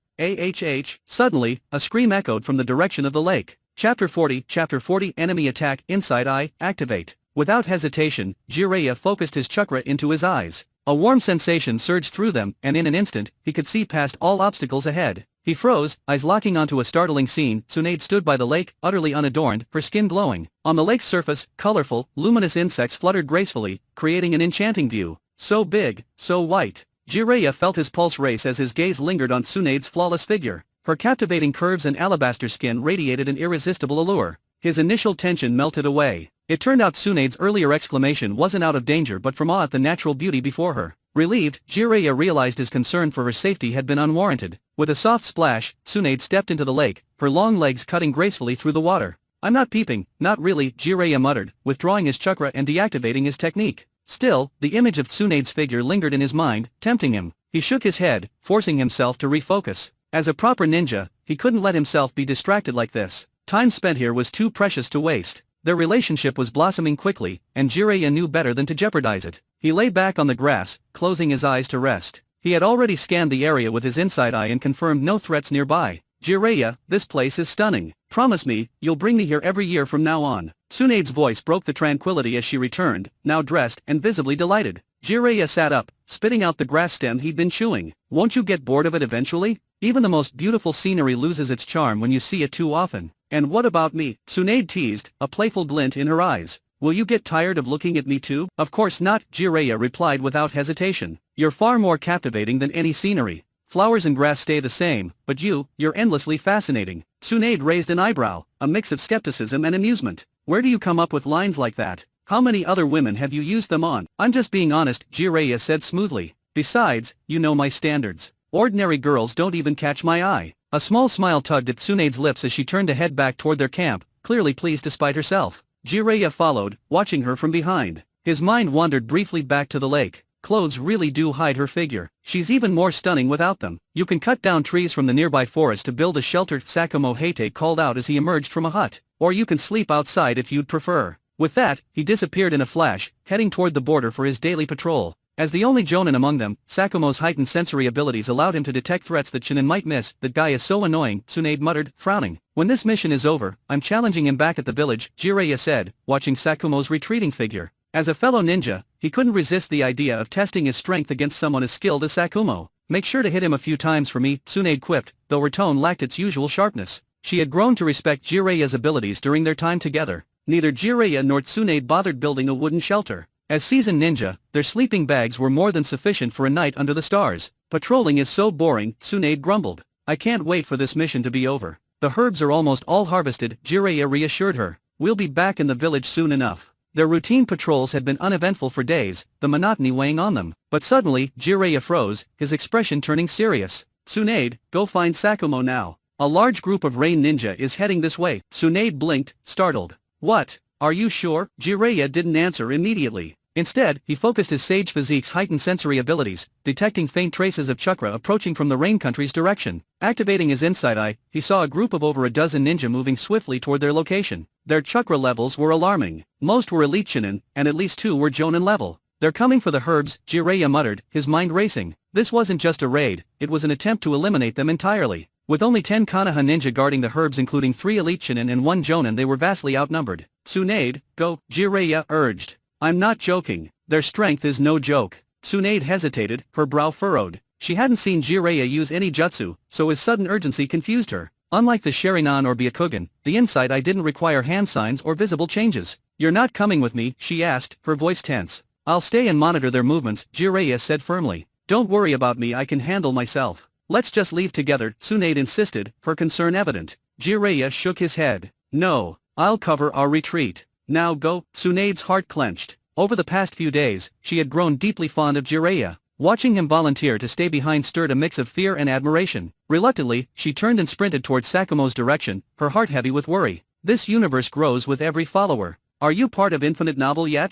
Suddenly, a scream echoed from the direction of the lake. Chapter 40 Enemy Attack, Inside Eye, Activate. Without hesitation, Jiraiya focused his chakra into his eyes. A warm sensation surged through them, and in an instant, he could see past all obstacles ahead. He froze, eyes locking onto a startling scene. Tsunade stood by the lake, utterly unadorned, her skin glowing. On the lake's surface, colorful, luminous insects fluttered gracefully, creating an enchanting view. So big, so white. Jiraiya felt his pulse race as his gaze lingered on Tsunade's flawless figure. Her captivating curves and alabaster skin radiated an irresistible allure. His initial tension melted away. It turned out Tsunade's earlier exclamation wasn't out of danger but from awe at the natural beauty before her. Relieved, Jiraiya realized his concern for her safety had been unwarranted. With a soft splash, Tsunade stepped into the lake, her long legs cutting gracefully through the water. I'm not peeping, not really, Jiraiya muttered, withdrawing his chakra and deactivating his technique. Still, the image of Tsunade's figure lingered in his mind, tempting him. He shook his head, forcing himself to refocus. As a proper ninja, he couldn't let himself be distracted like this. Time spent here was too precious to waste. Their relationship was blossoming quickly, and Jiraiya knew better than to jeopardize it. He lay back on the grass, closing his eyes to rest. He had already scanned the area with his inside eye and confirmed no threats nearby. Jiraiya, this place is stunning. Promise me, you'll bring me here every year from now on. Tsunade's voice broke the tranquility as she returned, now dressed and visibly delighted. Jiraiya sat up, spitting out the grass stem he'd been chewing. Won't you get bored of it eventually? Even the most beautiful scenery loses its charm when you see it too often. And what about me? Tsunade teased, a playful glint in her eyes. Will you get tired of looking at me too? Of course not, Jiraiya replied without hesitation. You're far more captivating than any scenery. Flowers and grass stay the same, but you're endlessly fascinating. Tsunade raised an eyebrow, a mix of skepticism and amusement. Where do you come up with lines like that? How many other women have you used them on? I'm just being honest, Jiraiya said smoothly. Besides, you know my standards. Ordinary girls don't even catch my eye. A small smile tugged at Tsunade's lips as she turned to head back toward their camp, clearly pleased despite herself. Jiraiya followed, watching her from behind. His mind wandered briefly back to the lake. Clothes really do hide her figure. She's even more stunning without them. You can cut down trees from the nearby forest to build a shelter, Sakumo Hate called out as he emerged from a hut. Or you can sleep outside if you'd prefer. With that, he disappeared in a flash, heading toward the border for his daily patrol. As the only jonin among them, Sakumo's heightened sensory abilities allowed him to detect threats that Chunin might miss. That guy is so annoying, Tsunade muttered, frowning. When this mission is over, I'm challenging him back at the village, Jiraiya said, watching Sakumo's retreating figure. As a fellow ninja, he couldn't resist the idea of testing his strength against someone as skilled as Sakumo. Make sure to hit him a few times for me, Tsunade quipped, though her tone lacked its usual sharpness. She had grown to respect Jiraiya's abilities during their time together. Neither Jiraiya nor Tsunade bothered building a wooden shelter. As seasoned ninja, their sleeping bags were more than sufficient for a night under the stars. Patrolling is so boring, Tsunade grumbled. I can't wait for this mission to be over. The herbs are almost all harvested, Jiraiya reassured her. We'll be back in the village soon enough. Their routine patrols had been uneventful for days, the monotony weighing on them. But suddenly, Jiraiya froze, his expression turning serious. Tsunade, go find Sakumo now. A large group of rain ninja is heading this way. Tsunade blinked, startled. What? Are you sure? Jiraiya didn't answer immediately. Instead, he focused his sage physique's heightened sensory abilities, detecting faint traces of chakra approaching from the rain country's direction. Activating his inside eye, he saw a group of over a dozen ninja moving swiftly toward their location. Their chakra levels were alarming. Most were elite Chunin, and at least 2 were Jonin level. They're coming for the herbs, Jiraiya muttered, his mind racing. This wasn't just a raid, it was an attempt to eliminate them entirely. With only 10 Konoha ninja guarding the herbs including 3 elite Chunin and 1 Jonin, they were vastly outnumbered. Tsunade, go, Jiraiya urged. I'm not joking, their strength is no joke. Tsunade hesitated, her brow furrowed. She hadn't seen Jiraiya use any jutsu, so his sudden urgency confused her. Unlike the Sharingan or Byakugan, the inside eye didn't require hand signs or visible changes. You're not coming with me, she asked, her voice tense. I'll stay and monitor their movements, Jiraiya said firmly. Don't worry about me, I can handle myself. Let's just leave together, Tsunade insisted, her concern evident. Jiraiya shook his head. No, I'll cover our retreat. Now go, Tsunade's heart clenched. Over the past few days, she had grown deeply fond of Jiraiya. Watching him volunteer to stay behind stirred a mix of fear and admiration. Reluctantly, she turned and sprinted towards Sakumo's direction, her heart heavy with worry. This universe grows with every follower. Are you part of Infinite Novel yet?